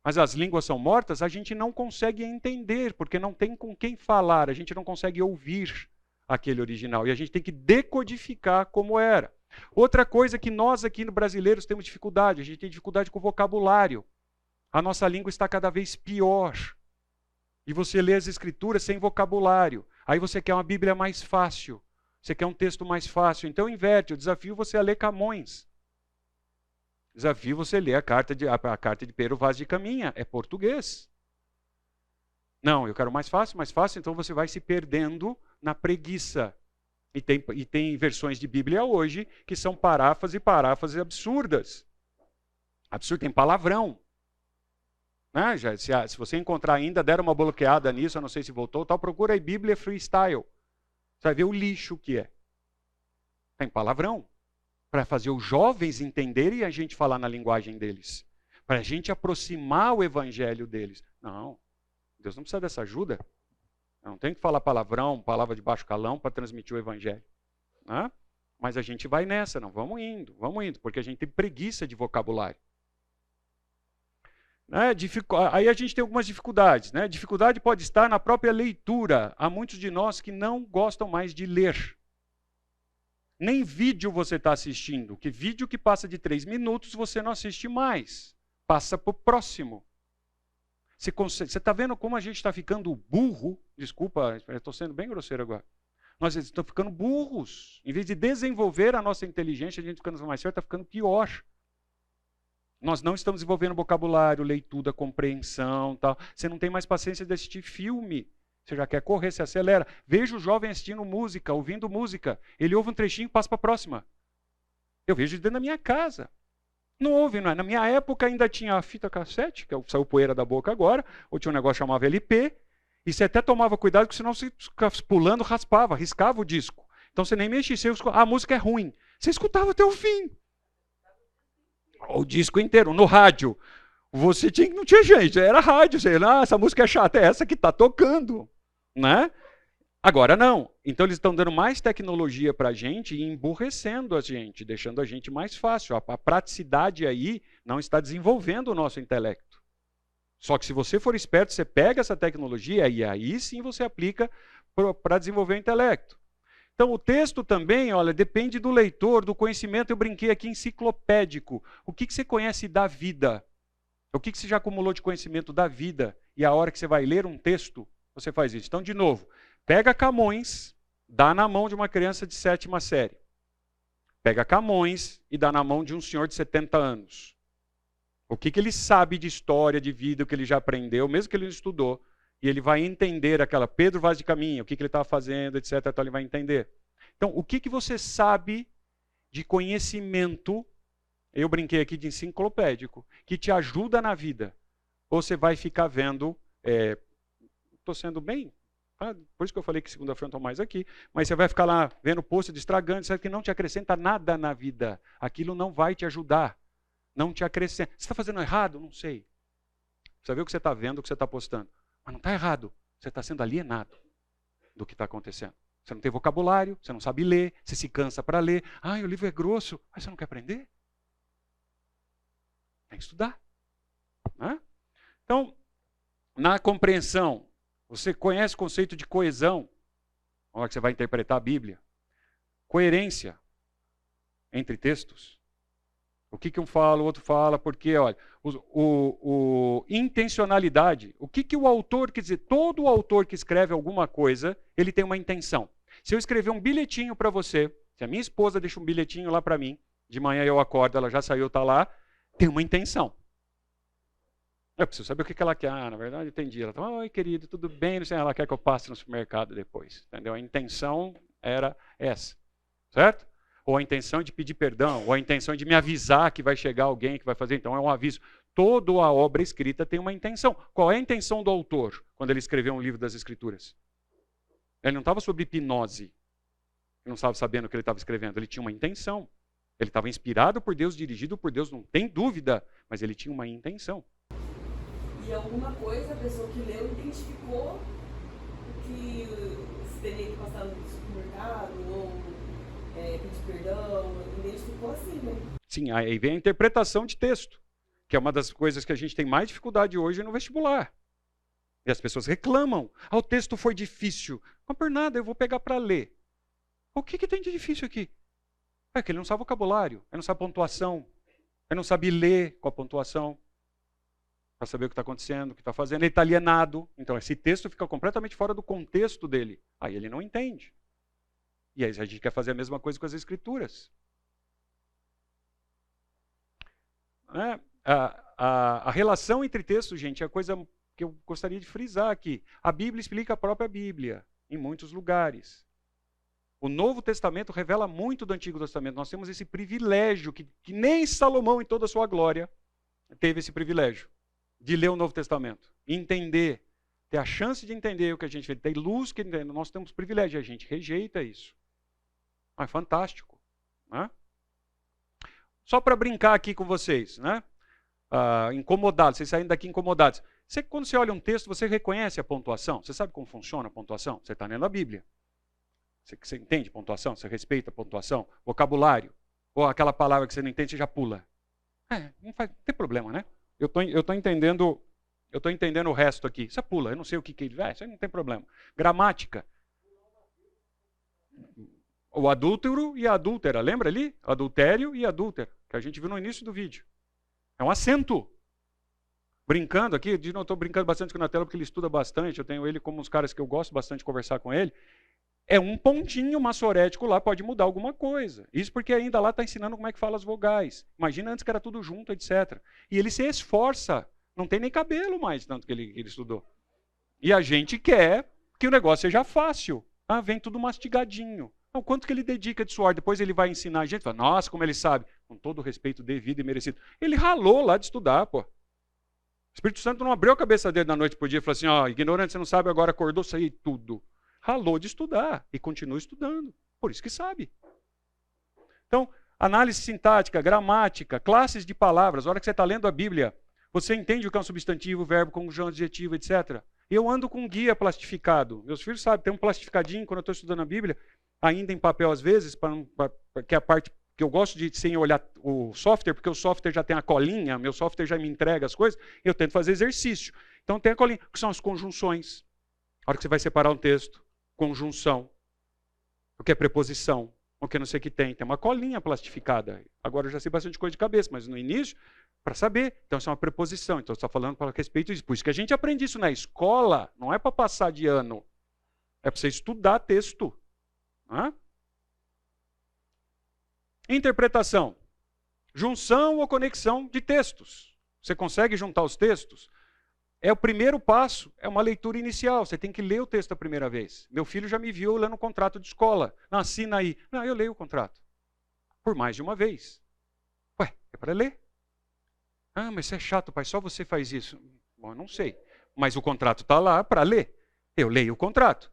mas as línguas são mortas, a gente não consegue entender, porque não tem com quem falar, a gente não consegue ouvir aquele original, e a gente tem que decodificar como era. Outra coisa que nós aqui brasileiros temos dificuldade, a gente tem dificuldade com o vocabulário. A nossa língua está cada vez pior. E você lê as Escrituras sem vocabulário, aí você quer uma Bíblia mais fácil. Você quer um texto mais fácil, então inverte. Eu desafio você a ler Camões. Desafio você a ler a carta de Pero Vaz de Caminha. É português. Não, eu quero mais fácil, então você vai se perdendo na preguiça. E tem versões de Bíblia hoje que são paráfrases absurdas. Absurdo, tem palavrão. Né? Se você encontrar ainda, deram uma bloqueada nisso, eu não sei se voltou, tal, procura aí Bíblia Freestyle. Você vai ver o lixo que é. Tem palavrão. Para fazer os jovens entenderem e a gente falar na linguagem deles. Para a gente aproximar o evangelho deles. Não, Deus não precisa dessa ajuda. Não tem que falar palavrão, palavra de baixo calão para transmitir o evangelho. Né? Mas a gente vai nessa, não, vamos indo, porque a gente tem preguiça de vocabulário. Aí a gente tem algumas dificuldades. Né? Dificuldade pode estar na própria leitura. Há muitos de nós que não gostam mais de ler. Nem vídeo você está assistindo, que vídeo que passa de 3 minutos você não assiste mais. Passa para o próximo. Você está vendo como a gente está ficando burro? Desculpa, eu estou sendo bem grosseiro agora. Nós estamos ficando burros. Em vez de desenvolver a nossa inteligência, a gente ficando mais certo, está ficando pior. Nós não estamos desenvolvendo vocabulário, leitura, compreensão, tal. Você não tem mais paciência de assistir filme. Você já quer correr, se acelera. Veja o jovem assistindo música, ouvindo música. Ele ouve um trechinho e passa para a próxima. Eu vejo dentro da minha casa. Não ouve, não é? Na minha época ainda tinha a fita cassete, que saiu poeira da boca agora, ou tinha um negócio que chamava LP, e você até tomava cuidado, porque senão você ficava pulando, raspava, riscava o disco. Então você nem mexia, a música é ruim. Você escutava até o fim. O disco inteiro, no rádio. Não tinha gente, era rádio. Essa música é chata, é essa que está tocando. Né? Agora não. Então eles estão dando mais tecnologia para a gente e emburrecendo a gente, deixando a gente mais fácil. A praticidade aí não está desenvolvendo o nosso intelecto. Só que se você for esperto, você pega essa tecnologia e aí sim você aplica para desenvolver o intelecto. Então o texto também, olha, depende do leitor, do conhecimento. Eu brinquei aqui enciclopédico. O que você conhece da vida? O que você já acumulou de conhecimento da vida? E a hora que você vai ler um texto, você faz isso. Então, de novo, pega Camões, dá na mão de uma criança de 7ª série. Pega Camões e dá na mão de um senhor de 70 anos. O que ele sabe de história, de vida, o que ele já aprendeu, mesmo que ele não estudou, e ele vai entender aquela Pedro Vaz de Caminha, o que ele estava fazendo, etc. Então ele vai entender. Então, o que você sabe de conhecimento, eu brinquei aqui de enciclopédico, que te ajuda na vida? Ou você vai ficar vendo, estou sendo bem, por isso que eu falei que segunda-feira não estou mais aqui, mas você vai ficar lá vendo post de estragante, sabe que não te acrescenta nada na vida. Aquilo não vai te ajudar. Não te acrescenta. Você está fazendo errado? Não sei. Você vê o que você está vendo, o que você está postando. Mas não está errado. Você está sendo alienado do que está acontecendo. Você não tem vocabulário, você não sabe ler, você se cansa para ler. Ah, o livro é grosso. Mas você não quer aprender? Tem que estudar. Né? Então, na compreensão, você conhece o conceito de coesão, na hora que você vai interpretar a Bíblia. Coerência entre textos. O que um fala, o outro fala, porque, olha, intencionalidade. O que o autor quer dizer? Todo autor que escreve alguma coisa, ele tem uma intenção. Se eu escrever um bilhetinho para você, se a minha esposa deixa um bilhetinho lá para mim, de manhã eu acordo, ela já saiu, está lá, tem uma intenção. Eu preciso saber o que ela quer. Ah, na verdade, entendi. Ela fala, oi, querido, tudo bem? Não sei, ela quer que eu passe no supermercado depois. Entendeu? A intenção era essa. Certo? Ou a intenção de pedir perdão, ou a intenção de me avisar que vai chegar alguém que vai fazer. Então, é um aviso. Toda a obra escrita tem uma intenção. Qual é a intenção do autor quando ele escreveu um livro das Escrituras? Ele não estava sob hipnose. Ele não estava sabendo o que ele estava escrevendo. Ele tinha uma intenção. Ele estava inspirado por Deus, dirigido por Deus, não tem dúvida, mas ele tinha uma intenção. E alguma coisa, a pessoa que leu identificou que você teria que passar no supermercado ou pedir perdão, identificou assim, né? Sim, aí vem a interpretação de texto, que é uma das coisas que a gente tem mais dificuldade hoje no vestibular. E as pessoas reclamam. Ah, o texto foi difícil. Não por nada, eu vou pegar para ler. O que tem de difícil aqui? É que ele não sabe vocabulário, ele não sabe pontuação, ele não sabe ler com a pontuação, para saber o que está acontecendo, o que está fazendo. Ele está alienado. Então, esse texto fica completamente fora do contexto dele. Aí ele não entende. E aí a gente quer fazer a mesma coisa com as Escrituras. A relação entre textos, gente, é a coisa que eu gostaria de frisar aqui. A Bíblia explica a própria Bíblia, em muitos lugares. O Novo Testamento revela muito do Antigo Testamento. Nós temos esse privilégio, que nem Salomão, em toda a sua glória, teve esse privilégio de ler o Novo Testamento, entender, ter a chance de entender o que a gente vê, ter luz que nós temos privilégio, a gente rejeita isso. É fantástico. Né? Só para brincar aqui com vocês, né? Incomodados, vocês saem daqui incomodados. Quando você olha um texto, você reconhece a pontuação? Você sabe como funciona a pontuação? Você está lendo a Bíblia. Você entende pontuação? Você respeita a pontuação? Vocabulário? Ou aquela palavra que você não entende, você já pula? Não tem problema, né? Eu estou entendendo o resto aqui. Você pula, eu não sei o que ele vai, isso aí não tem problema. Gramática. O adúltero e a adúltera, lembra ali? Adultério e adúltera, que a gente viu no início do vídeo. É um acento. Brincando aqui, eu estou brincando bastante com o Natello porque ele estuda bastante, eu tenho ele como uns caras que eu gosto bastante de conversar com ele. É um pontinho massorético lá, pode mudar alguma coisa. Isso porque ainda lá está ensinando como é que fala as vogais. Imagina antes que era tudo junto, etc. E ele se esforça, não tem nem cabelo mais, tanto que ele estudou. E a gente quer que o negócio seja fácil. Vem tudo mastigadinho. O quanto que ele dedica de suor, depois ele vai ensinar a gente, fala, nossa, como ele sabe. Com todo o respeito devido e merecido. Ele ralou lá de estudar, pô. O Espírito Santo não abriu a cabeça dele da noite pro dia e falou assim, ignorante, você não sabe, agora acordou, sei tudo. Ralou de estudar e continua estudando. Por isso que sabe. Então, análise sintática, gramática, classes de palavras. A hora que você está lendo a Bíblia, você entende o que é um substantivo, verbo, conjunção, adjetivo, etc. Eu ando com um guia plastificado. Meus filhos sabem, tem um plastificadinho quando eu estou estudando a Bíblia, ainda em papel às vezes, que é a parte que eu gosto de sem olhar o software, porque o software já tem a colinha, meu software já me entrega as coisas, eu tento fazer exercício. Então tem a colinha, que são as conjunções. A hora que você vai separar um texto, conjunção, o que é preposição, o que não sei o que tem uma colinha plastificada. Agora eu já sei bastante coisa de cabeça, mas no início, para saber, então isso é uma preposição, então você está falando a respeito disso. Por isso que a gente aprende isso na escola, não é para passar de ano, é para você estudar texto. Interpretação, junção ou conexão de textos. Você consegue juntar os textos? É o primeiro passo, é uma leitura inicial. Você tem que ler o texto a primeira vez. Meu filho já me viu lendo um contrato de escola. Não, assina aí. Não, eu leio o contrato. Por mais de uma vez. É para ler. Mas isso é chato, pai, só você faz isso. Bom, eu não sei. Mas o contrato está lá para ler. Eu leio o contrato.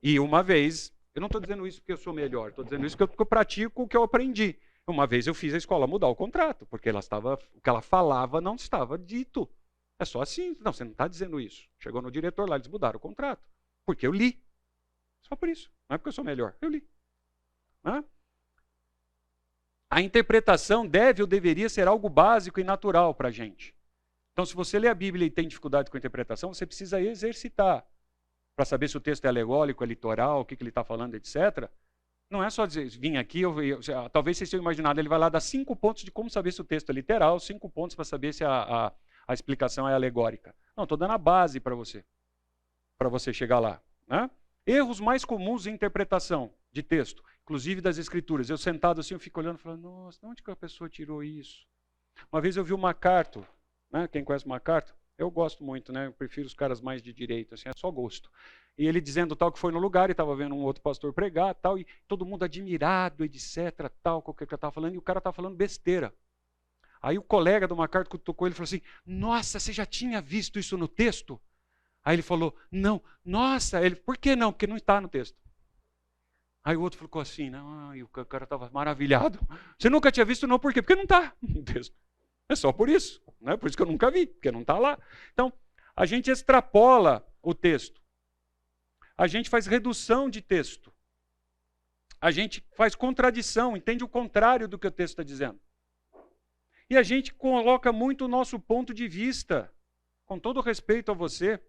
E uma vez, eu não estou dizendo isso porque eu sou melhor, estou dizendo isso porque eu pratico o que eu aprendi. Uma vez eu fiz a escola mudar o contrato, porque o que ela falava não estava dito. É só assim. Não, você não está dizendo isso. Chegou no diretor lá, eles mudaram o contrato. Porque eu li. Só por isso. Não é porque eu sou melhor. Eu li. Hã? A interpretação deve ou deveria ser algo básico e natural para a gente. Então, se você lê a Bíblia e tem dificuldade com a interpretação, você precisa exercitar para saber se o texto é alegórico, é litoral, o que ele está falando, etc. Não é só dizer, vim aqui, talvez vocês tenham imaginado, ele vai lá dar 5 pontos de como saber se o texto é literal, 5 pontos para saber se a explicação é alegórica. Não, estou dando a base para você chegar lá. Né? Erros mais comuns em interpretação de texto, inclusive das escrituras. Eu sentado assim, eu fico olhando e falando, nossa, de onde que a pessoa tirou isso? Uma vez eu vi o MacArthur, né? Quem conhece o MacArthur? Eu gosto muito, né? Eu prefiro os caras mais de direita, assim, é só gosto. E ele dizendo tal que foi no lugar, e estava vendo um outro pastor pregar, tal, e todo mundo admirado, etc, tal, com o que ele estava falando, e o cara estava falando besteira. Aí o colega do MacArthur cutucou ele e falou assim, nossa, você já tinha visto isso no texto? Aí ele falou, não, nossa, por que não? Porque não está no texto. Aí o outro ficou assim, não, e o cara estava maravilhado. Você nunca tinha visto, não, por quê? Porque não está no texto. É só por isso. Não é por isso que eu nunca vi, porque não está lá. Então, a gente extrapola o texto. A gente faz redução de texto. A gente faz contradição, entende o contrário do que o texto está dizendo. E a gente coloca muito o nosso ponto de vista. Com todo respeito a você,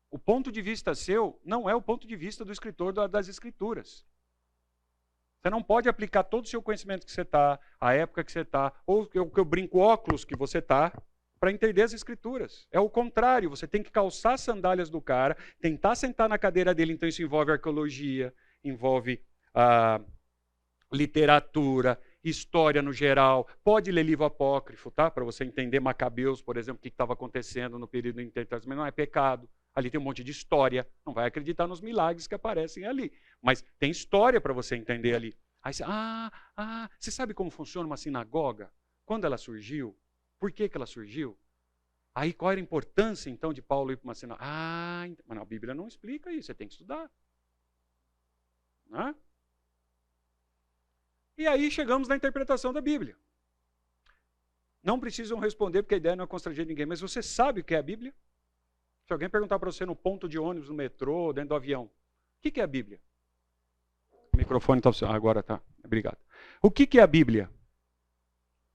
o ponto de vista seu não é o ponto de vista do escritor das Escrituras. Você não pode aplicar todo o seu conhecimento que você está, a época que você está, ou o que eu brinco, óculos que você está, para entender as Escrituras. É o contrário, você tem que calçar as sandálias do cara, tentar sentar na cadeira dele, então isso envolve arqueologia, envolve literatura, história no geral, pode ler livro apócrifo, tá? Para você entender Macabeus, por exemplo, o que estava acontecendo no período do Intertestamento, não é pecado. Ali tem um monte de história, não vai acreditar nos milagres que aparecem ali, mas tem história para você entender ali. Aí você, você sabe como funciona uma sinagoga? Quando ela surgiu? Por que ela surgiu? Aí qual era a importância então de Paulo ir para uma sinagoga? Mas a Bíblia não explica isso, você tem que estudar. Né? E aí chegamos na interpretação da Bíblia. Não precisam responder, porque a ideia não é constranger ninguém, mas você sabe o que é a Bíblia? Se alguém perguntar para você no ponto de ônibus, no metrô, dentro do avião, o que é a Bíblia? O microfone está... agora está. Obrigado. O que é a Bíblia?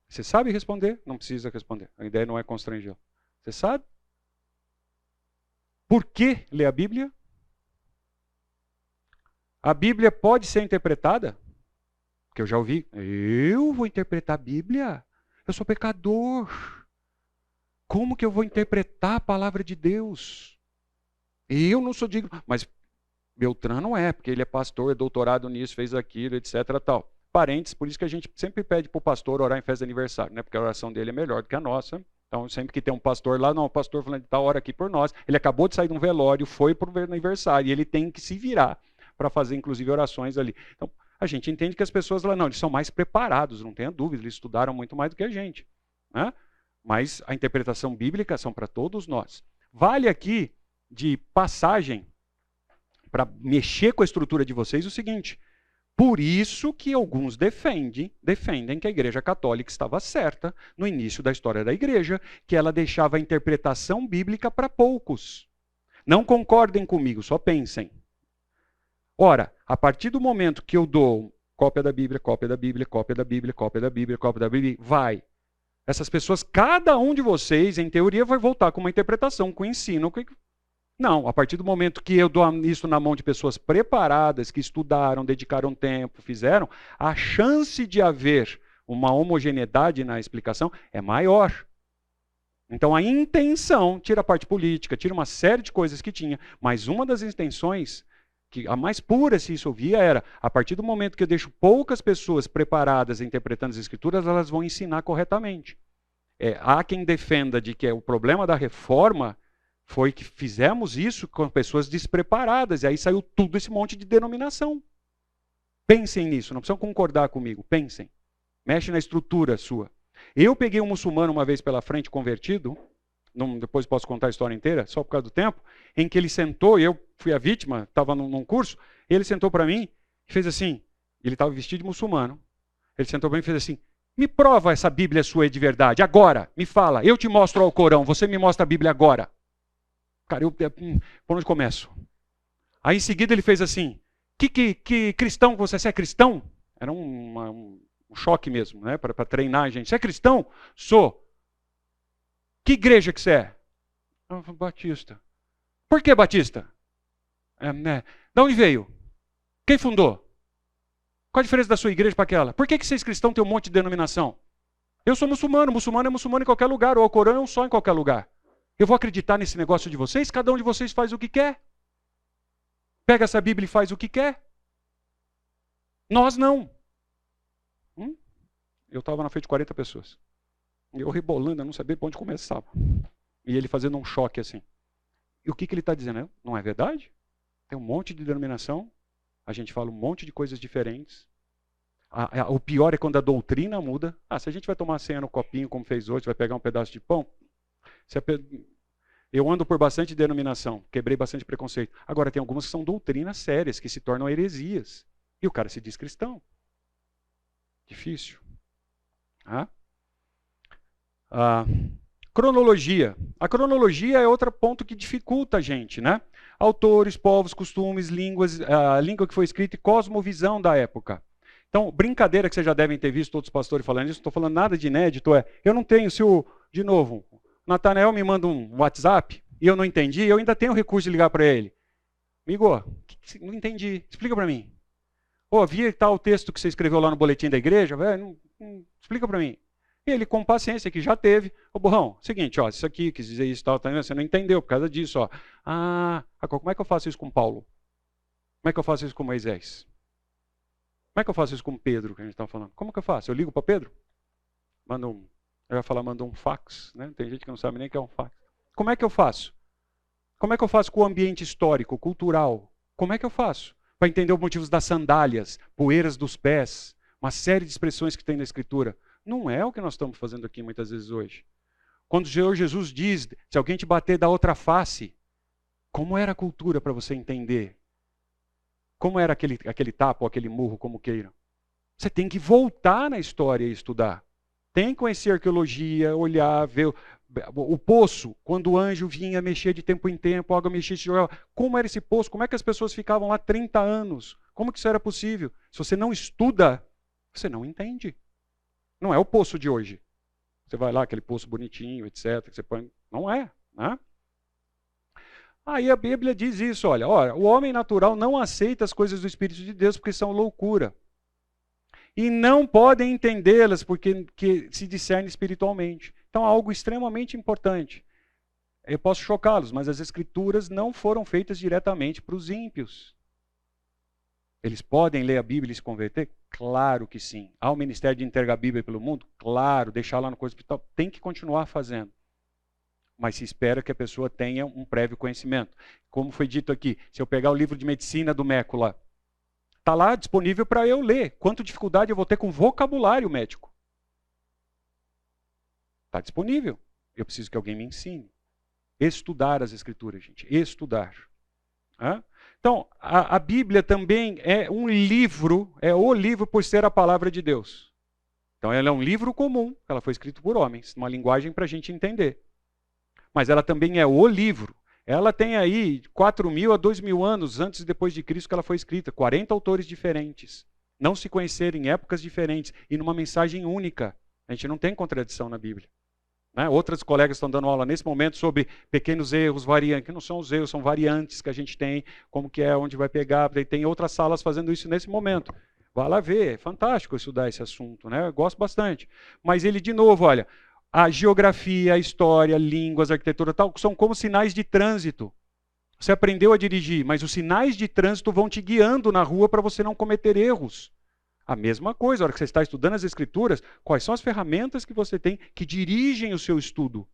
Você sabe responder? Não precisa responder. A ideia não é constranger. Você sabe? Por que ler a Bíblia? A Bíblia pode ser interpretada? Porque eu já ouvi, eu vou interpretar a Bíblia? Eu sou pecador. Como que eu vou interpretar a palavra de Deus? Eu não sou digno. Mas Beltrano não é, porque ele é pastor, é doutorado nisso, fez aquilo, etc. Tal. Parentes, por isso que a gente sempre pede para o pastor orar em festa de aniversário, né? Porque a oração dele é melhor do que a nossa. Então, sempre que tem um pastor lá, não, o pastor falando de tal hora aqui por nós. Ele acabou de sair de um velório, foi para o aniversário, e ele tem que se virar para fazer, inclusive, orações ali. Então, a gente entende que as pessoas lá, não, eles são mais preparados, não tenha dúvida, eles estudaram muito mais do que a gente. Né? Mas a interpretação bíblica são para todos nós. Vale aqui, de passagem, para mexer com a estrutura de vocês, o seguinte: por isso que alguns defendem que a Igreja Católica estava certa no início da história da Igreja, que ela deixava a interpretação bíblica para poucos. Não concordem comigo, só pensem. Ora, a partir do momento que eu dou cópia da Bíblia, cópia da Bíblia, cópia da Bíblia, cópia da Bíblia, cópia da Bíblia, vai. Essas pessoas, cada um de vocês, em teoria, vai voltar com uma interpretação, com o ensino. Não, a partir do momento que eu dou isso na mão de pessoas preparadas, que estudaram, dedicaram tempo, fizeram, a chance de haver uma homogeneidade na explicação é maior. Então a intenção, tira a parte política, tira uma série de coisas que tinha, mas uma das intenções, que a mais pura, se isso ouvia, era, a partir do momento que eu deixo poucas pessoas preparadas interpretando as Escrituras, elas vão ensinar corretamente. Há quem defenda de que o problema da reforma foi que fizemos isso com pessoas despreparadas, e aí saiu tudo esse monte de denominação. Pensem nisso, não precisam concordar comigo, pensem. Mexe na estrutura sua. Eu peguei um muçulmano uma vez pela frente, convertido, depois posso contar a história inteira, só por causa do tempo, em que ele sentou, e eu fui a vítima, estava num curso, ele sentou para mim e fez assim, ele estava vestido de muçulmano, Ele sentou bem e fez assim, me prova essa Bíblia sua de verdade, agora, me fala, eu te mostro o Alcorão, você me mostra a Bíblia agora. Cara, por onde começo? Aí em seguida ele fez assim, que cristão você é cristão? Era um choque mesmo, né, para treinar a gente. Você é cristão? Sou. Que igreja que você é? Batista. Por que Batista? Da onde veio? Quem fundou? Qual a diferença da sua igreja para aquela? Por que vocês cristãos têm um monte de denominação? Eu sou muçulmano, muçulmano é muçulmano em qualquer lugar, o Alcorão é um só em qualquer lugar. Eu vou acreditar nesse negócio de vocês? Cada um de vocês faz o que quer. Pega essa Bíblia e faz o que quer. Nós não. Eu estava na frente de 40 pessoas. Eu rebolando, eu não sabia para onde começava. E ele fazendo um choque assim. E o que ele está dizendo? Não é verdade? Tem um monte de denominação. A gente fala um monte de coisas diferentes. O pior é quando a doutrina muda. Se a gente vai tomar ceia no copinho, como fez hoje, vai pegar um pedaço de pão. Eu ando por bastante denominação, quebrei bastante preconceito. Agora, tem algumas que são doutrinas sérias, que se tornam heresias. E o cara se diz cristão. Difícil. Cronologia. A cronologia é outro ponto que dificulta a gente, né? Autores, povos, costumes, línguas, a língua que foi escrita e cosmovisão da época. Então, brincadeira que vocês já devem ter visto todos os pastores falando isso, não estou falando nada de inédito, eu não tenho, de novo, Natanael me manda um WhatsApp e eu não entendi, eu ainda tenho o recurso de ligar para ele. Amigo, não entendi, explica para mim. Vi tal texto que você escreveu lá no boletim da igreja, explica para mim. E ele, com paciência, que já teve, Burrão, seguinte, isso aqui, quis dizer isso, tal, você não entendeu por causa disso. Como é que eu faço isso com Paulo? Como é que eu faço isso com Moisés? Como é que eu faço isso com Pedro, que a gente estava falando? Como que eu faço? Eu ligo para Pedro? Eu ia falar, mando um fax, né? Tem gente que não sabe nem o que é um fax. Como é que eu faço? Como é que eu faço com o ambiente histórico, cultural? Como é que eu faço? Para entender os motivos das sandálias, poeiras dos pés, uma série de expressões que tem na Escritura. Não é o que nós estamos fazendo aqui muitas vezes hoje. Quando o Senhor Jesus diz, se alguém te bater da outra face, como era a cultura para você entender? Como era aquele tapa ou aquele murro, como queiram? Você tem que voltar na história e estudar. Tem que conhecer arqueologia, olhar, ver o poço, quando o anjo vinha mexer de tempo em tempo, a água mexia, se jogava. Como era esse poço? Como é que as pessoas ficavam lá 30 anos? Como que isso era possível? Se você não estuda, você não entende. Não é o poço de hoje. Você vai lá, aquele poço bonitinho, etc. Que você põe. Não é. Né? Aí a Bíblia diz isso, olha, o homem natural não aceita as coisas do Espírito de Deus porque são loucura. E não podem entendê-las porque se discerne espiritualmente. Então, algo extremamente importante. Eu posso chocá-los, mas as Escrituras não foram feitas diretamente para os ímpios. Eles podem ler a Bíblia e se converter? Claro que sim. Há o ministério de entregar a Bíblia pelo mundo? Claro, deixar lá no coisa hospital. Tem que continuar fazendo. Mas se espera que a pessoa tenha um prévio conhecimento. Como foi dito aqui, se eu pegar o livro de medicina do Mécula, está lá disponível para eu ler. Quanta dificuldade eu vou ter com vocabulário médico? Está disponível. Eu preciso que alguém me ensine. Estudar as Escrituras, gente. Estudar. Então, a Bíblia também é um livro, é o livro por ser a palavra de Deus. Então, ela é um livro comum, ela foi escrita por homens, uma linguagem para a gente entender. Mas ela também é o livro. Ela tem aí 4.000 a 2.000 anos antes e depois de Cristo que ela foi escrita. 40 autores diferentes. Não se conhecerem em épocas diferentes e numa mensagem única. A gente não tem contradição na Bíblia. Né? Outras colegas estão dando aula nesse momento sobre pequenos erros, variantes, que não são os erros, são variantes que a gente tem, como que é, onde vai pegar. Tem outras salas fazendo isso nesse momento. Vá lá ver, é fantástico estudar esse assunto, né? Eu gosto bastante. Mas ele, de novo, olha, a geografia, a história, línguas, a arquitetura, tal, são como sinais de trânsito. Você aprendeu a dirigir, mas os sinais de trânsito vão te guiando na rua para você não cometer erros. A mesma coisa, a hora que você está estudando as Escrituras, quais são as ferramentas que você tem que dirigem o seu estudo?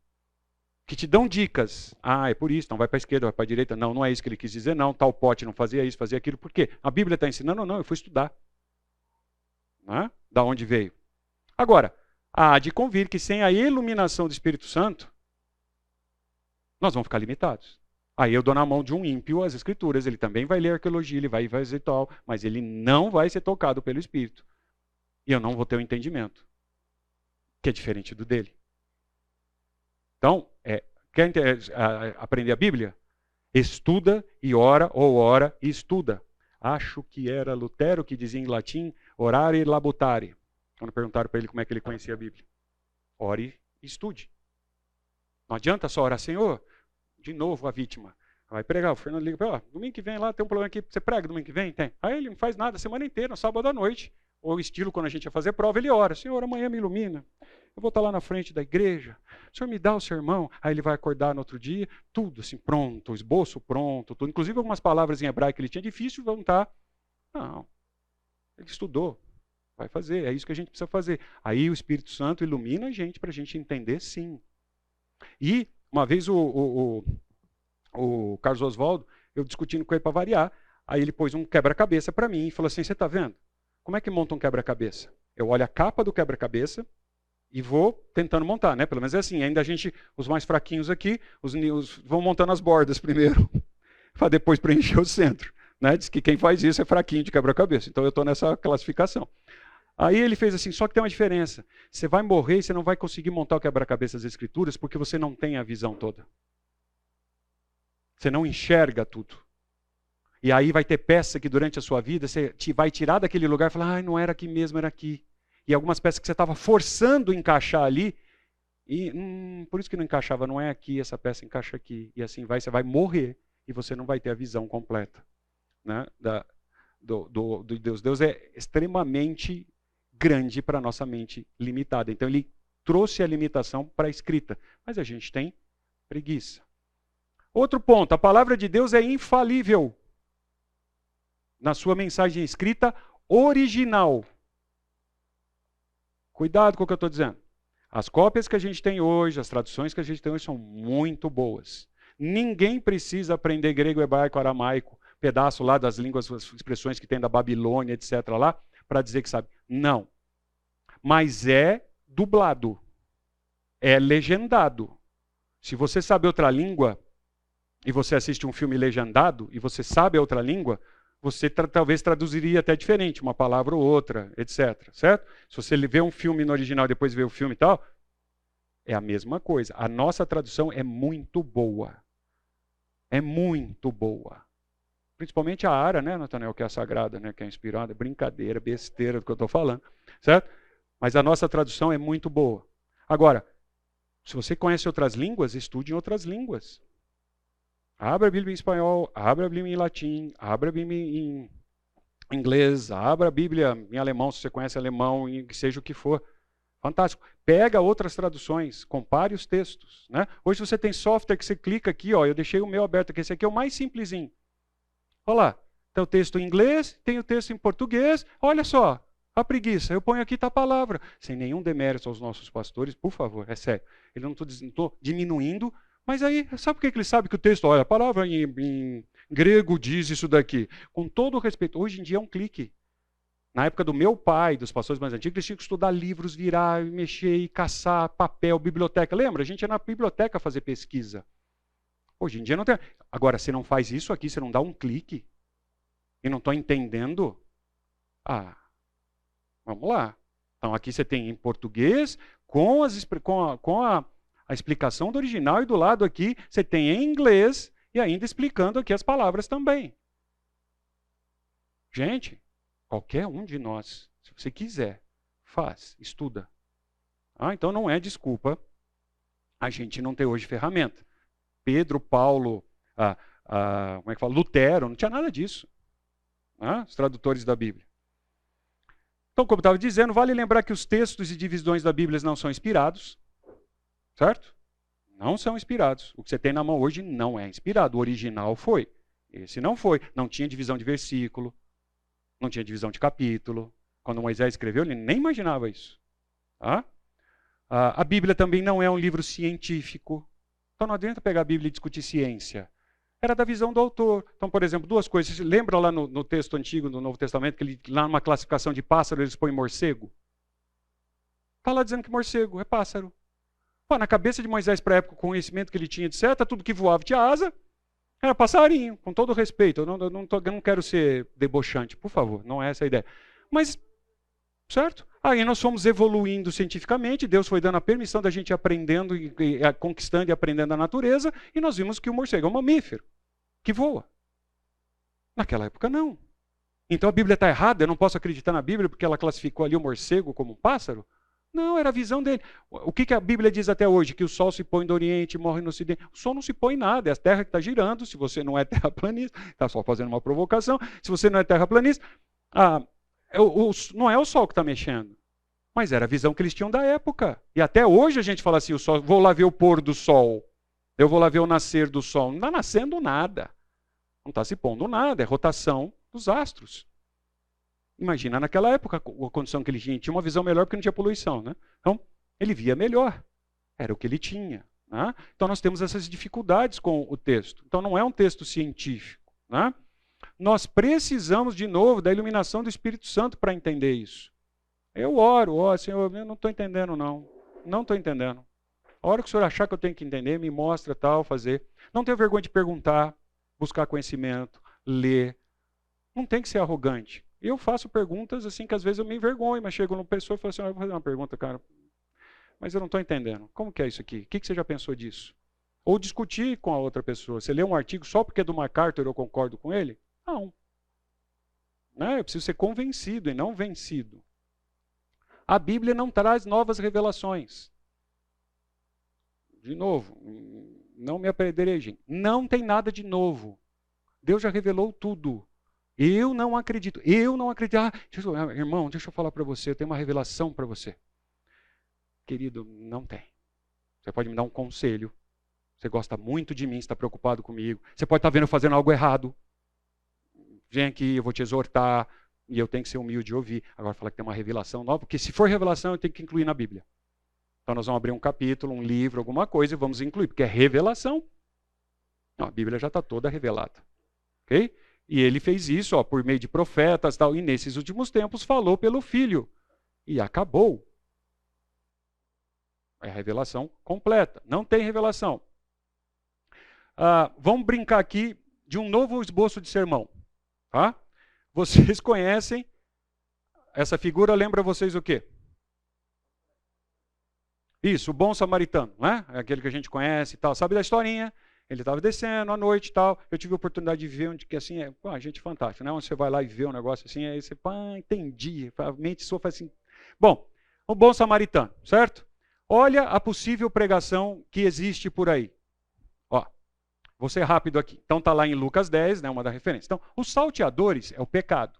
Que te dão dicas. É por isso, não vai para a esquerda, vai para a direita. Não, não é isso que ele quis dizer, não. Tal pote não fazia isso, fazia aquilo. Por quê? A Bíblia está ensinando? Não, eu fui estudar. Da onde veio? Agora, há de convir que sem a iluminação do Espírito Santo, nós vamos ficar limitados. Aí eu dou na mão de um ímpio as Escrituras, ele também vai ler arqueologia, ele vai fazer tal, mas ele não vai ser tocado pelo Espírito. E eu não vou ter o entendimento, que é diferente do dele. Então, quer aprender a Bíblia? Estuda e ora, ou ora e estuda. Acho que era Lutero que dizia em latim, orare labutare. Quando perguntaram para ele como é que ele conhecia a Bíblia. Ore e estude. Não adianta só orar, Senhor, de novo a vítima. Vai pregar, o Fernando liga para ele, domingo que vem lá, tem um problema aqui, você prega domingo que vem? Tem. Aí ele não faz nada a semana inteira, no sábado à noite. Ou estilo, quando a gente ia fazer prova, ele ora, Senhor, amanhã me ilumina. Eu vou estar lá na frente da igreja, o Senhor me dá o sermão. Aí ele vai acordar no outro dia, tudo assim pronto, o esboço pronto, tudo. Inclusive algumas palavras em hebraico que ele tinha difícil, vão estar. Não, ele estudou, vai fazer, é isso que a gente precisa fazer. Aí o Espírito Santo ilumina a gente para a gente entender sim. E uma vez o Carlos Oswaldo, eu discutindo com ele para variar, aí ele pôs um quebra-cabeça para mim e falou assim, você está vendo? Como é que monta um quebra-cabeça? Eu olho a capa do quebra-cabeça e vou tentando montar, né? Pelo menos é assim, ainda a gente, os mais fraquinhos aqui, os vão montando as bordas primeiro, para depois preencher o centro. Né? Diz que quem faz isso é fraquinho de quebra-cabeça, então eu estou nessa classificação. Aí ele fez assim, só que tem uma diferença. Você vai morrer e você não vai conseguir montar o quebra-cabeça das Escrituras porque você não tem a visão toda. Você não enxerga tudo. E aí vai ter peça que durante a sua vida você vai tirar daquele lugar e falar, não era aqui mesmo, era aqui. E algumas peças que você estava forçando encaixar ali, e por isso que não encaixava, não é aqui, essa peça encaixa aqui. E assim vai, você vai morrer e você não vai ter a visão completa. Né, do Deus. Deus é extremamente grande para a nossa mente limitada. Então ele trouxe a limitação para a escrita, mas a gente tem preguiça. Outro ponto, a palavra de Deus é infalível na sua mensagem escrita original. Cuidado com o que eu estou dizendo. As cópias que a gente tem hoje, as traduções que a gente tem hoje são muito boas. Ninguém precisa aprender grego, hebraico, aramaico, pedaço lá das línguas, as expressões que tem da Babilônia, etc. lá, para dizer que sabe. Não. Mas é dublado. É legendado. Se você sabe outra língua, e você assiste um filme legendado, e você sabe a outra língua, você talvez traduziria até diferente, uma palavra ou outra, etc. Certo? Se você vê um filme no original e depois vê o filme e tal, é a mesma coisa. A nossa tradução é muito boa. É muito boa. Principalmente a Ara, né, Nathanael, que é a sagrada, né, que é inspirada, brincadeira, besteira do que eu estou falando, certo? Mas a nossa tradução é muito boa. Agora, se você conhece outras línguas, estude em outras línguas. Abra a Bíblia em espanhol, abra a Bíblia em latim, abra a Bíblia em inglês, abra a Bíblia em alemão, se você conhece alemão, seja o que for. Fantástico. Pega outras traduções, compare os textos. Né? Hoje você tem software que você clica aqui, ó, eu deixei o meu aberto aqui, esse aqui é o mais simplesinho. Olha lá, tem o texto em inglês, tem o texto em português, olha só, a preguiça, eu ponho aqui tá a palavra, sem nenhum demérito aos nossos pastores, por favor, é sério. Eu não estou diminuindo, mas aí, sabe por que ele sabe que o texto, olha, a palavra em grego diz isso daqui? Com todo o respeito, hoje em dia é um clique. Na época do meu pai, dos pastores mais antigos, eles tinham que estudar livros, virar, mexer e caçar papel, biblioteca. Lembra? A gente ia na biblioteca fazer pesquisa. Hoje em dia não tem. Agora, se não faz isso aqui, você não dá um clique e não estou entendendo, vamos lá. Então aqui você tem em português, com a explicação do original, e do lado aqui você tem em inglês e ainda explicando aqui as palavras também. Gente, qualquer um de nós, se você quiser, faz, estuda. Então não é desculpa a gente não ter hoje ferramenta. Pedro, Paulo, como é que fala? Lutero, não tinha nada disso. Os tradutores da Bíblia. Então, como eu estava dizendo, vale lembrar que os textos e divisões da Bíblia não são inspirados. Certo? Não são inspirados. O que você tem na mão hoje não é inspirado. O original foi. Esse não foi. Não tinha divisão de versículo. Não tinha divisão de capítulo. Quando Moisés escreveu, ele nem imaginava isso. A Bíblia também não é um livro científico. Então não adianta pegar a Bíblia e discutir ciência. Era da visão do autor. Então, por exemplo, duas coisas. Você lembra lá no texto antigo do Novo Testamento, que ele, lá numa classificação de pássaro eles põem morcego? Está lá dizendo que morcego é pássaro. Na cabeça de Moisés, para a época, com o conhecimento que ele tinha, etc., tudo que voava tinha asa, era passarinho, com todo respeito. Eu não quero ser debochante, por favor, não é essa a ideia. Mas Certo? Aí nós fomos evoluindo cientificamente, Deus foi dando a permissão da gente ir aprendendo, conquistando e aprendendo a natureza, e nós vimos que o morcego é um mamífero, que voa. Naquela época não. Então a Bíblia está errada, eu não posso acreditar na Bíblia porque ela classificou ali o morcego como um pássaro? Não, era a visão dele. O que a Bíblia diz até hoje? Que o sol se põe do Oriente e morre no Ocidente. O sol não se põe nada, é a Terra que está girando. Se você não é terraplanista, está só fazendo uma provocação, se você não é terraplanista, não é o sol que está mexendo. Mas era a visão que eles tinham da época. E até hoje a gente fala assim, o sol, vou lá ver o pôr do sol, eu vou lá ver o nascer do sol. Não está nascendo nada. Não está se pondo nada, é rotação dos astros. Imagina naquela época a condição que ele tinha uma visão melhor porque não tinha poluição. Né? Então, ele via melhor. Era o que ele tinha. Né? Então, nós temos essas dificuldades com o texto. Então, não é um texto científico. Né? Nós precisamos, de novo, da iluminação do Espírito Santo para entender isso. Eu oro, Senhor, eu não estou entendendo, não. Não estou entendendo. A hora que o Senhor achar que eu tenho que entender, me mostra, tal, fazer. Não tenho vergonha de perguntar, buscar conhecimento, ler. Não tem que ser arrogante. Eu faço perguntas assim que às vezes eu me envergonho, mas chego numa pessoa e falo assim, eu vou fazer uma pergunta, cara, mas eu não estou entendendo. Como que é isso aqui? O que você já pensou disso? Ou discutir com a outra pessoa. Você lê um artigo só porque é do MacArthur eu concordo com ele? Não. Eu preciso ser convencido e não vencido. A Bíblia não traz novas revelações. De novo, não me apedrejem. Não tem nada de novo. Deus já revelou tudo. Eu não acredito. Irmão, deixa eu falar para você. Eu tenho uma revelação para você. Querido, não tem. Você pode me dar um conselho. Você gosta muito de mim, está preocupado comigo. Você pode estar vendo eu fazendo algo errado. Vem aqui, eu vou te exortar. E eu tenho que ser humilde e ouvir. Agora falar que tem uma revelação nova. Porque se for revelação, eu tenho que incluir na Bíblia. Então nós vamos abrir um capítulo, um livro, alguma coisa e vamos incluir. Porque é revelação. Não, a Bíblia já está toda revelada. Ok? E ele fez isso por meio de profetas tal, e nesses últimos tempos falou pelo Filho. E acabou. É a revelação completa. Não tem revelação. Vamos brincar aqui de um novo esboço de sermão. Tá? Vocês conhecem, essa figura lembra vocês o quê? Isso, o bom samaritano, né? É aquele que a gente conhece e tal. Sabe da historinha? Ele estava descendo à noite e tal. Eu tive a oportunidade de ver onde que assim gente fantástica, né? Onde você vai lá e vê um negócio assim, aí você, entendi. A mente sua faz assim. Bom, o bom samaritano, certo? Olha a possível pregação que existe por aí. Vou ser rápido aqui. Então está lá em Lucas 10, né, uma da referência. Então, os salteadores é o pecado.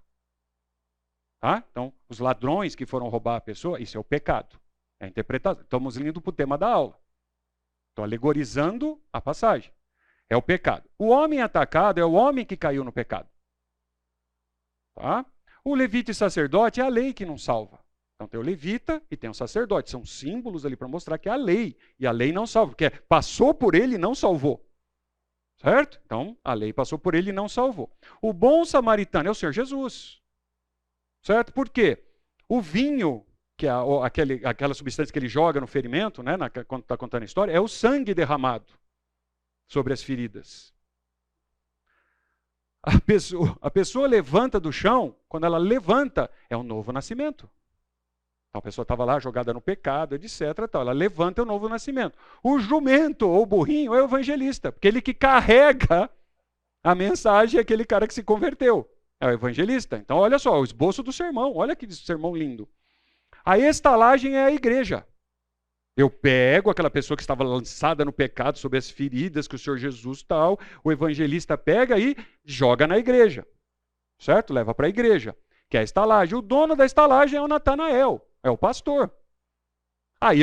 Tá? Então, os ladrões que foram roubar a pessoa, isso é o pecado. É a interpretação. Estamos indo para o tema da aula. Estou alegorizando a passagem. É o pecado. O homem atacado é o homem que caiu no pecado. Tá? O levita e sacerdote é a lei que não salva. Então tem o levita e tem o sacerdote. São símbolos ali para mostrar que é a lei. E a lei não salva, porque passou por ele e não salvou. Certo? Então a lei passou por ele e não salvou. O bom samaritano é o Senhor Jesus. Certo? Por quê? O vinho, que é aquela substância que ele joga no ferimento, né, quando está contando a história, é o sangue derramado sobre as feridas. A pessoa levanta do chão, quando ela levanta, é um novo nascimento. A pessoa estava lá jogada no pecado, etc. Ela levanta o novo nascimento. O jumento ou o burrinho é o evangelista, porque ele que carrega a mensagem é aquele cara que se converteu. É o evangelista. Então, olha só, o esboço do sermão. Olha que sermão lindo. A estalagem é a igreja. Eu pego aquela pessoa que estava lançada no pecado, sobre as feridas que o Senhor Jesus tal, o evangelista pega e joga na igreja. Certo? Leva para a igreja. Que é a estalagem. O dono da estalagem é o Natanael. É o pastor. Aí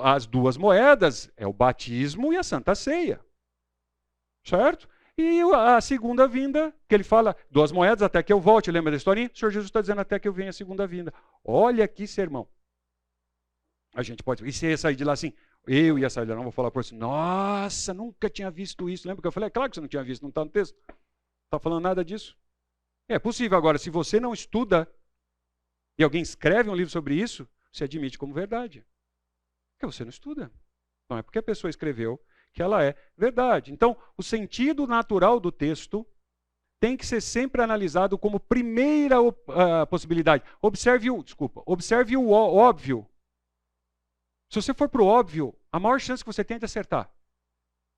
as duas moedas é o batismo e a Santa Ceia. Certo? E a segunda vinda, que ele fala, 2 moedas até que eu volte. Lembra da historinha? O Senhor Jesus está dizendo até que eu venha a segunda vinda. Olha que sermão. A gente pode... E você ia sair de lá assim? Eu ia sair de lá, não vou falar por você. Nossa, nunca tinha visto isso. Lembra que eu falei? É claro que você não tinha visto, não está no texto. Não está falando nada disso. É possível. Agora, se você não estuda e alguém escreve um livro sobre isso, você admite como verdade. Porque você não estuda. Não é porque a pessoa escreveu que ela é verdade. Então, o sentido natural do texto tem que ser sempre analisado como primeira possibilidade. Observe o óbvio. Se você for para o óbvio, a maior chance que você tem é de acertar.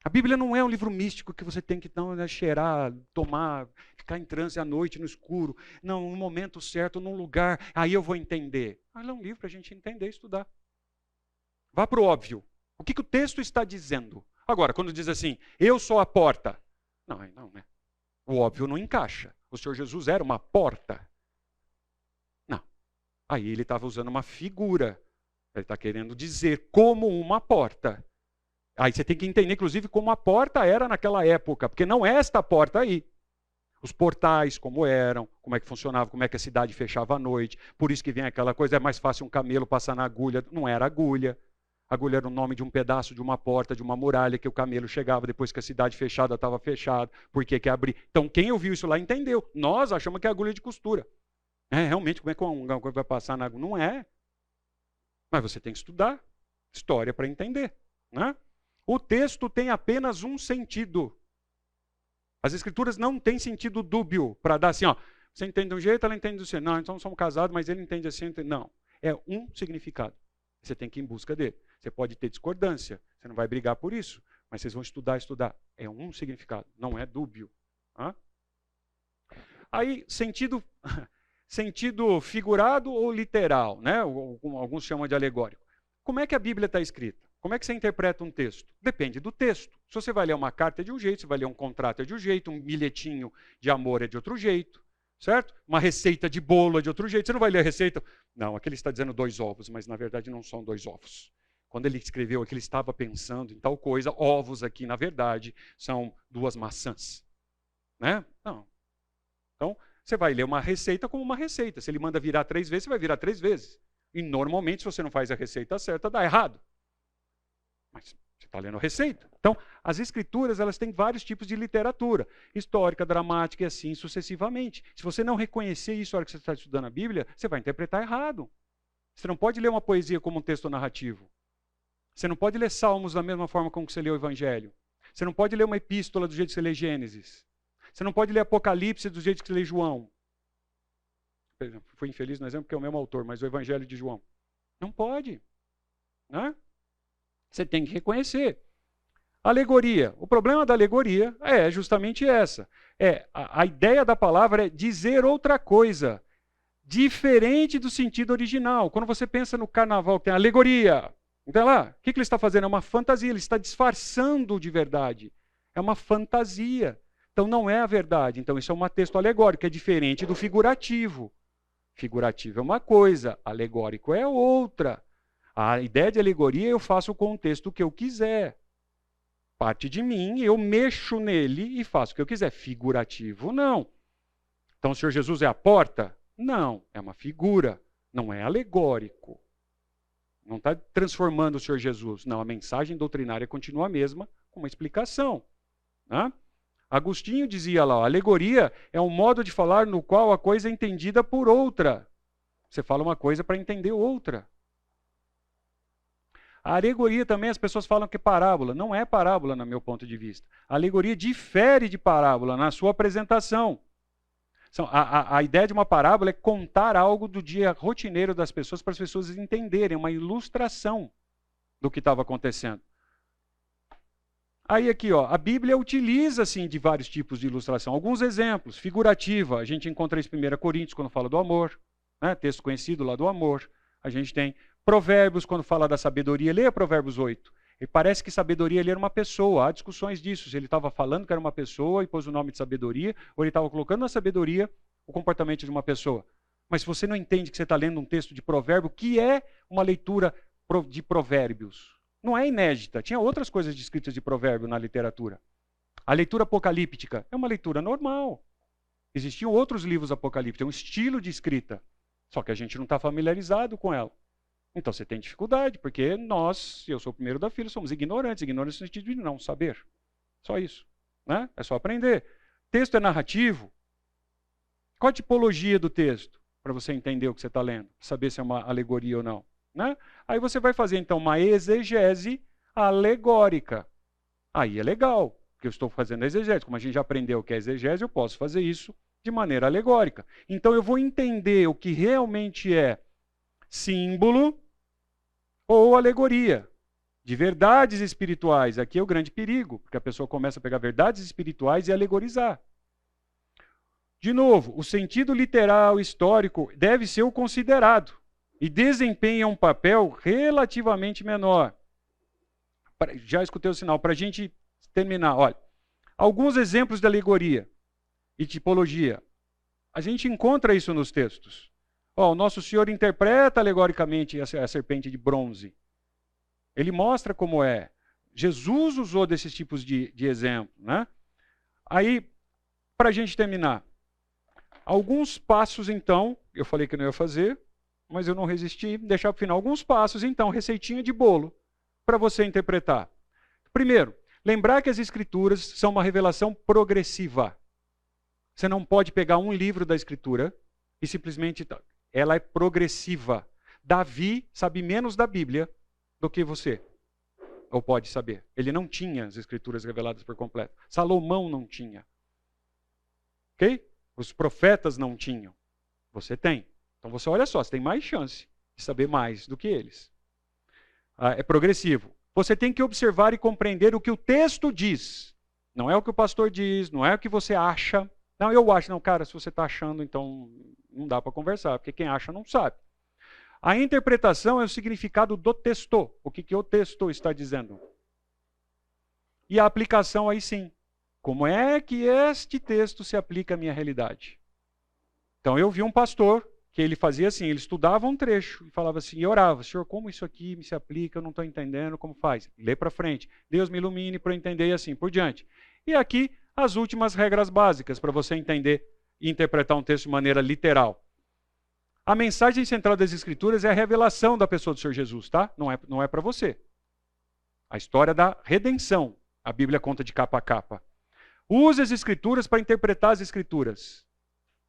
A Bíblia não é um livro místico que você tem que cheirar, tomar, ficar em transe à noite, no escuro. Não, no momento certo, num lugar, aí eu vou entender. Ela é um livro para a gente entender e estudar. Vá para o óbvio. O que o texto está dizendo? Agora, quando diz assim, eu sou a porta. Não, né? O óbvio não encaixa. O Senhor Jesus era uma porta. Não. Aí ele estava usando uma figura. Ele está querendo dizer como uma porta. Aí você tem que entender, inclusive, como a porta era naquela época, porque não é esta porta aí. Os portais, como eram, como é que funcionava, como é que a cidade fechava à noite. Por isso que vem aquela coisa, é mais fácil um camelo passar na agulha. Não era agulha. A agulha era o nome de um pedaço de uma porta, de uma muralha, que o camelo chegava depois que a cidade fechada estava fechada. Por que abrir? Então, quem ouviu isso lá entendeu. Nós achamos que é agulha de costura. Realmente, como é que uma coisa vai passar na agulha? Não é. Mas você tem que estudar história para entender, né? O texto tem apenas um sentido. As escrituras não têm sentido dúbio para dar assim, ó, você entende de um jeito, ela entende do outro. Não, então somos casados, mas ele entende assim. Não, é um significado. Você tem que ir em busca dele. Você pode ter discordância, você não vai brigar por isso, mas vocês vão estudar. É um significado, não é dúbio. Tá? Aí, sentido figurado ou literal, né? Alguns chamam de alegórico. Como é que a Bíblia está escrita? Como é que você interpreta um texto? Depende do texto. Se você vai ler uma carta é de um jeito, se vai ler um contrato é de um jeito, um bilhetinho de amor é de outro jeito, certo? Uma receita de bolo é de outro jeito. Você não vai ler a receita. Não, aqui ele está dizendo 2 ovos, mas na verdade não são 2 ovos. Quando ele escreveu aqui, ele estava pensando em tal coisa. Ovos aqui, na verdade, são 2 maçãs. Né? Não. Então, você vai ler uma receita como uma receita. Se ele manda virar 3 vezes, você vai virar 3 vezes. E normalmente, se você não faz a receita certa, dá errado. Mas você está lendo a receita. Então, as escrituras, elas têm vários tipos de literatura. Histórica, dramática e assim sucessivamente. Se você não reconhecer isso na hora que você está estudando a Bíblia, você vai interpretar errado. Você não pode ler uma poesia como um texto narrativo. Você não pode ler Salmos da mesma forma como você lê o Evangelho. Você não pode ler uma epístola do jeito que você lê Gênesis. Você não pode ler Apocalipse do jeito que você lê João. Por exemplo, fui infeliz no exemplo porque é o mesmo autor, mas o Evangelho de João. Não pode. Né? Você tem que reconhecer. Alegoria. O problema da alegoria é justamente essa. A ideia da palavra é dizer outra coisa, diferente do sentido original. Quando você pensa no carnaval, que tem alegoria, então lá, o que ele está fazendo? É uma fantasia, ele está disfarçando de verdade. É uma fantasia. Então não é a verdade. Então isso é um texto alegórico, é diferente do figurativo. Figurativo é uma coisa, alegórico é outra. A ideia de alegoria eu faço com o texto que eu quiser. Parte de mim, eu mexo nele e faço o que eu quiser. Figurativo, não. Então o Senhor Jesus é a porta? Não, é uma figura, não é alegórico. Não está transformando o Senhor Jesus. Não, a mensagem doutrinária continua a mesma, com uma explicação. Né? Agostinho dizia lá, a alegoria é um modo de falar no qual a coisa é entendida por outra. Você fala uma coisa para entender outra. A alegoria também, as pessoas falam que é parábola. Não é parábola, no meu ponto de vista. A alegoria difere de parábola na sua apresentação. A ideia de uma parábola é contar algo do dia rotineiro das pessoas para as pessoas entenderem, uma ilustração do que estava acontecendo. Aí aqui, ó, a Bíblia utiliza assim, de vários tipos de ilustração. Alguns exemplos. Figurativa, a gente encontra isso em 1 Coríntios, quando fala do amor. Né? Texto conhecido lá do amor. A gente tem Provérbios, quando fala da sabedoria. Leia Provérbios 8. E parece que sabedoria ali era uma pessoa. Há discussões disso. Se ele estava falando que era uma pessoa e pôs o nome de sabedoria, ou ele estava colocando na sabedoria o comportamento de uma pessoa. Mas se você não entende que você está lendo um texto de provérbio, o que é uma leitura de provérbios? Não é inédita. Tinha outras coisas escritas de provérbio na literatura. A leitura apocalíptica é uma leitura normal. Existiam outros livros apocalípticos, é um estilo de escrita. Só que a gente não está familiarizado com ela. Então você tem dificuldade, porque nós, eu sou o primeiro da fila, somos ignorantes. Ignorantes no sentido de não saber. Só isso. Né? É só aprender. Texto é narrativo. Qual a tipologia do texto? Para você entender o que você está lendo. Saber se é uma alegoria ou não. Né? Aí você vai fazer então uma exegese alegórica. Aí é legal. porque eu estou fazendo exegese. Como a gente já aprendeu o que é exegese, eu posso fazer isso de maneira alegórica. Então eu vou entender o que realmente é símbolo ou alegoria de verdades espirituais. Aqui é o grande perigo, porque a pessoa começa a pegar verdades espirituais e alegorizar. De novo, o sentido literal histórico deve ser o considerado e desempenha um papel relativamente menor. Já escutei o sinal. Para a gente terminar, olha, alguns exemplos de alegoria e tipologia. A gente encontra isso nos textos. O Nosso Senhor interpreta alegoricamente a serpente de bronze. Ele mostra como é. Jesus usou desses tipos de exemplo, né? Aí, para a gente terminar, alguns passos, então, eu falei que não ia fazer, mas eu não resisti, deixar para o final. Alguns passos, então, receitinha de bolo, para você interpretar. Primeiro, lembrar que as Escrituras são uma revelação progressiva. Você não pode pegar um livro da Escritura e simplesmente... Ela é progressiva. Davi sabe menos da Bíblia do que você. Ou pode saber. Ele não tinha as Escrituras reveladas por completo. Salomão não tinha. Ok? Os profetas não tinham. Você tem. Então você olha só, você tem mais chance de saber mais do que eles. É progressivo. Você tem que observar e compreender o que o texto diz. Não é o que o pastor diz, não é o que você acha. Não, eu acho. Não, cara, se você está achando, então não dá para conversar, porque quem acha não sabe. A interpretação é o significado do texto. O que o texto está dizendo? E a aplicação aí sim. Como é que este texto se aplica à minha realidade? Então eu vi um pastor que ele fazia assim, ele estudava um trecho e falava assim, e orava, Senhor, como isso aqui me se aplica, eu não estou entendendo, como faz? Lê para frente. Deus me ilumine para eu entender e assim por diante. E aqui as últimas regras básicas para você entender e interpretar um texto de maneira literal. A mensagem central das Escrituras é a revelação da pessoa do Senhor Jesus, tá? Não é para você. A história da redenção, a Bíblia conta de capa a capa. Use as Escrituras para interpretar as Escrituras.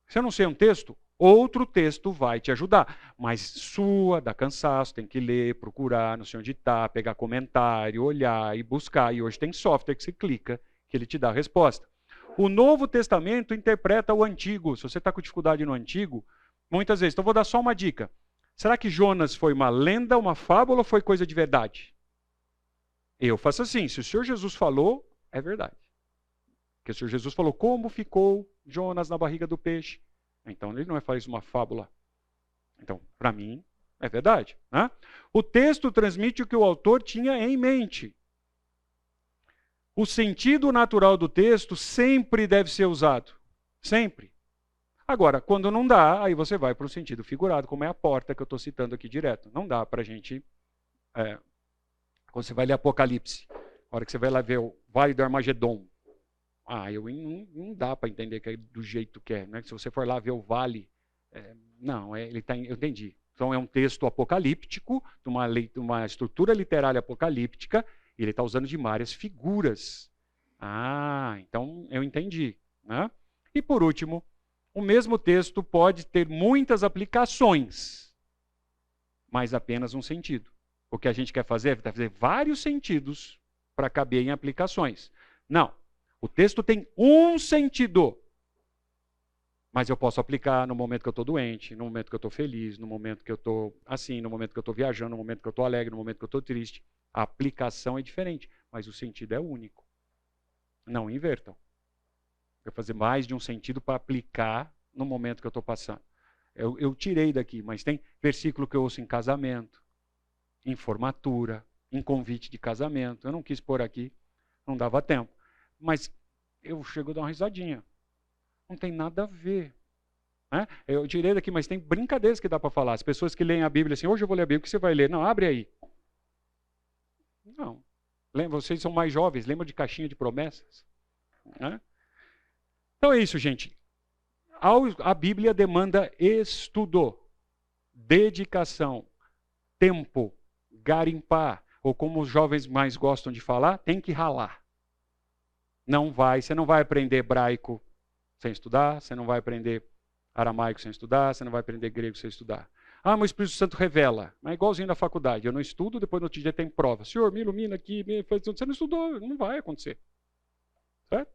Se eu não sei um texto, outro texto vai te ajudar. Mas dá cansaço, tem que ler, procurar, não sei onde está, pegar comentário, olhar e buscar. E hoje tem software que você clica, que ele te dá a resposta. O Novo Testamento interpreta o Antigo. Se você está com dificuldade no Antigo, muitas vezes. Então vou dar só uma dica. Será que Jonas foi uma lenda, uma fábula ou foi coisa de verdade? Eu faço assim, se o Senhor Jesus falou, é verdade. Porque o Senhor Jesus falou como ficou Jonas na barriga do peixe. Então ele não vai falar isso uma fábula. Então, para mim, é verdade. Né? O texto transmite o que o autor tinha em mente. O sentido natural do texto sempre deve ser usado. Sempre. Agora, quando não dá, aí você vai para o sentido figurado, como é a porta que eu estou citando aqui direto. Não dá para a gente... quando você vai ler Apocalipse, a hora que você vai lá ver o Vale do Armagedon, não dá para entender que é do jeito que é. Né? Se você for lá ver o vale, eu entendi. Então é um texto apocalíptico, de uma estrutura literária apocalíptica, e ele está usando de várias figuras. Então eu entendi. Né? E por último, o mesmo texto pode ter muitas aplicações, mas apenas um sentido. O que a gente quer fazer é fazer vários sentidos para caber em aplicações. Não. O texto tem um sentido, mas eu posso aplicar no momento que eu estou doente, no momento que eu estou feliz, no momento que eu estou assim, no momento que eu estou viajando, no momento que eu estou alegre, no momento que eu estou triste. A aplicação é diferente, mas o sentido é único. Não invertam. Eu vou fazer mais de um sentido para aplicar no momento que eu estou passando. Eu tirei daqui, mas tem versículo que eu ouço em casamento, em formatura, em convite de casamento. Eu não quis pôr aqui, não dava tempo. Mas eu chego a dar uma risadinha. Não tem nada a ver. Né? Eu tirei daqui, mas tem brincadeiras que dá para falar. As pessoas que leem a Bíblia assim, hoje eu vou ler a Bíblia, o que você vai ler? Não, abre aí. Não. Vocês são mais jovens, lembram de caixinha de promessas? Né? Então é isso, gente. A Bíblia demanda estudo, dedicação, tempo, garimpar, ou como os jovens mais gostam de falar, tem que ralar. Você não vai aprender hebraico sem estudar, você não vai aprender aramaico sem estudar, você não vai aprender grego sem estudar. Mas o Espírito Santo revela. Mas é igualzinho na faculdade. Eu não estudo, depois no outro dia tem prova. Senhor, me ilumina aqui. Você não estudou, não vai acontecer. É,